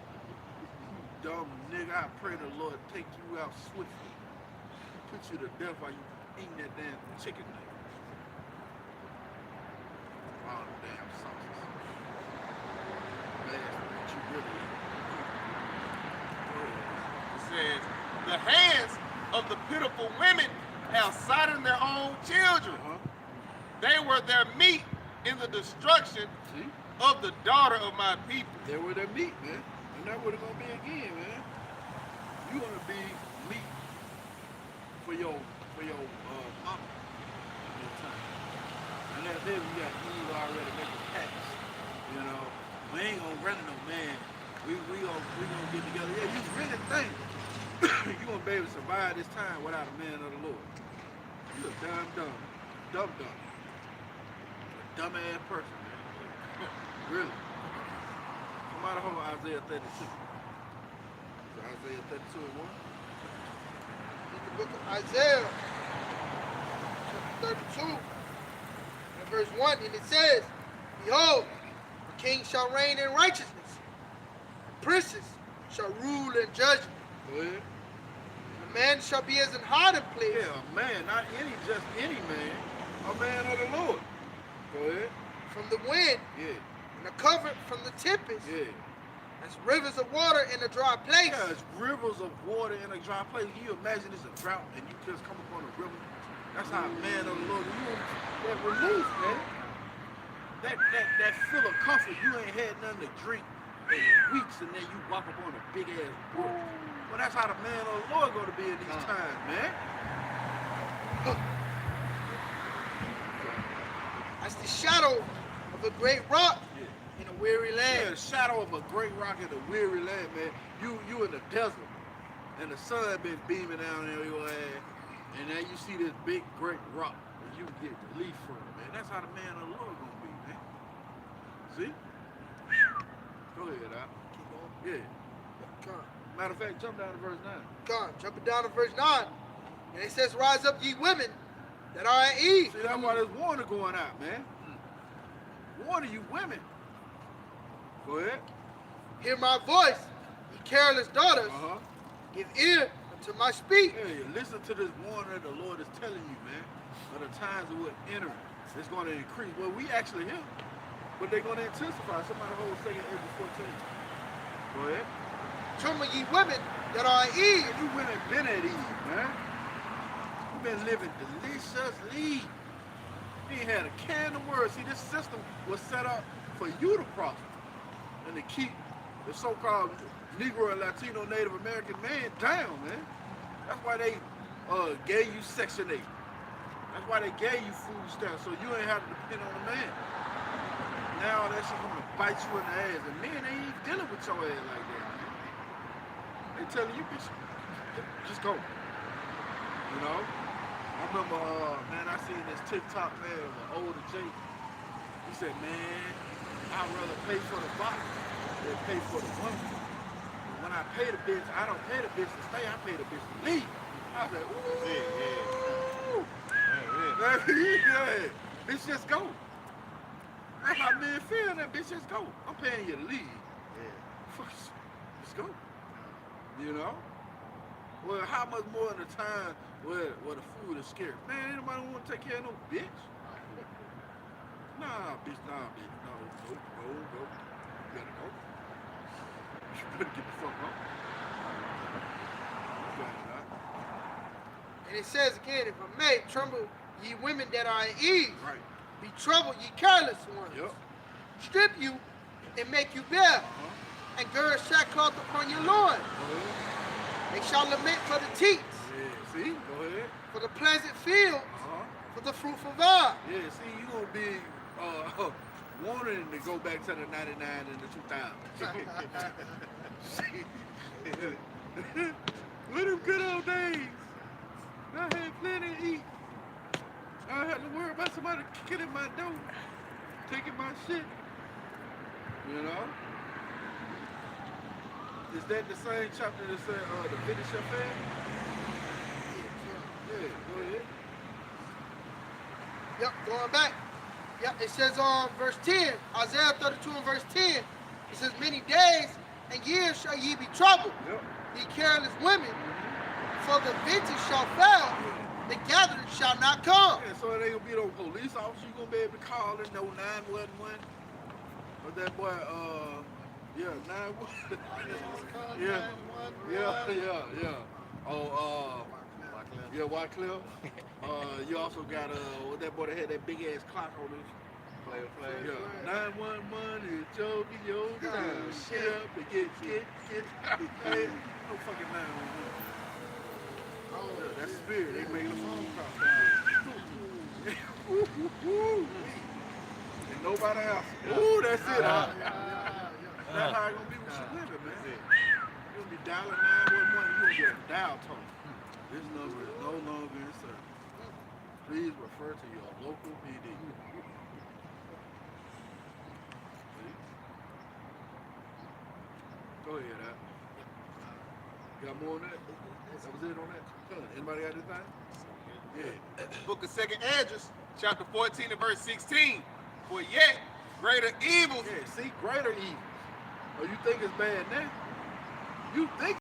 you dumb nigga, I pray the Lord take you out swiftly. Put you to death while you eating that damn chicken nugget. All the damn sauces. Man, what you really eat. It says, the hands of the pitiful women have sighted their own children. They were their meat in the destruction of the daughter of my people. They were their meat, man. And that's what it's gonna be again, man. You're gonna be meat for your mama. Your time. And that's it, we got Eve already making packs. You know, we ain't gonna run it no man. We gonna get together. Yeah, you really think you gonna be able to survive this time without a man of the Lord. You a dumb. Dumbass person, man. Really. Somebody hold Isaiah 32. Isaiah 32 and 1. In the book of Isaiah, chapter 32, and verse 1, and it says, Behold, the king shall reign in righteousness, and princes shall rule in judgment. Go ahead. And a man shall be as an hiding place. Yeah, a man, not just any man, a man of the Lord. Go ahead. From the wind, Yeah. and a covert from the tempest. Yeah. As rivers of water in a dry place. Yeah, it's rivers of water in a dry place. Can you imagine it's a drought and you just come upon a river? That's how a man of the Lord, that relief, man. That feel of comfort. You ain't had nothing to drink in weeks and then you walk up on a big ass brook. Well, that's how the man of the Lord gonna be in these times, man. As the shadow of a great rock in a weary Yeah, land. the shadow of a great rock in a weary land, man. You in the desert, and the sun been beaming down on your ass, and now you see this big great rock, and you get relief from it, man. That's how the man of the Lord gonna be, man. See? Go ahead, Al. Keep going. Yeah. Come on. Matter of fact, jump down to verse 9. Come on. Jumping down to verse 9. And it says, Rise up, ye women that are at ease. See, that's why there's water going out, man. Water, you women. Go ahead. Hear my voice, ye careless daughters. Give ear unto my speech. Hey, listen to this warning the Lord is telling you, man. Of the times that we're entering. It's going to increase. Well, we actually here, but they're going to intensify. Somebody hold 2 Ezra 14. Go ahead. Tremble ye women that are at ease. You women been at ease, man. You've been living deliciously. You ain't had a care in the world. See, this system was set up for you to prosper and to keep the so-called Negro and Latino Native American man down, man. That's why they gave you Section 8. That's why they gave you food stamps, so you ain't have to depend on the man. Now that shit gonna bite you in the ass, and men ain't dealing with your ass like that, man. They telling you, bitch, just go. You know? I remember, man, I seen this TikTok, man, of an older Jake. He said, man, I'd rather pay for the box than pay for the woman. When I pay the bitch, I don't pay the bitch to stay, I pay the bitch to leave. I said, ooh. Yeah. Bitch, just go. That's how men feel, that bitch, just go. I'm paying you to leave. Fuck, just go. You know? Well, how much more in the time where the food is scarce? Man, ain't nobody want to take care of no bitch. Nah, bitch, no. You gotta go. You better get the fuck home. You got it, huh? And it says again, if I may, tremble ye women that are at ease. Right. Be troubled, ye careless ones. Yep. Strip you and make you bare, and gird sackcloth upon your loins. They shall lament for the teats, Yeah, see? Go ahead. for the pleasant fields, for the fruitful vine. Yeah, see, you gonna be wanting to go back to the 99 and the 2000. What them good old days? I had plenty to eat. I had to worry about somebody kicking in my door, taking my shit. You know? Is that the same chapter that said to finish your fast? Yeah, go ahead. Yep, going back. Yep, it says verse 10, Isaiah 32 and verse 10. It says, many days and years shall ye be troubled, Yep. ye careless women, for the vintage shall fail, the gathering shall not come. Yeah, so it ain't gonna be no police officer. You gonna be able to call in no 911. But that boy, yeah, 911. Yeah. Oh, yeah, Wycliffe. You also got what that boy that had that big ass clock on his. Yeah, 911 is joking, yo. Time. Shit up and get. Hey, no fucking 911. Yeah, that's spirit. They making a phone call down. And nobody else. Ooh, that's it. That's how it's gonna be with you living, man. You're gonna be dialing 911. You're gonna get a dial tone. This number is no longer in service. Please refer to your local PD. Go ahead, Al. Got more on that? That was it on that? Anybody got anything? Yeah. Book of 2nd Esdras, chapter 14 and verse 16. For yet greater evils. Yeah, see, greater evil. Oh, you think it's bad now? You think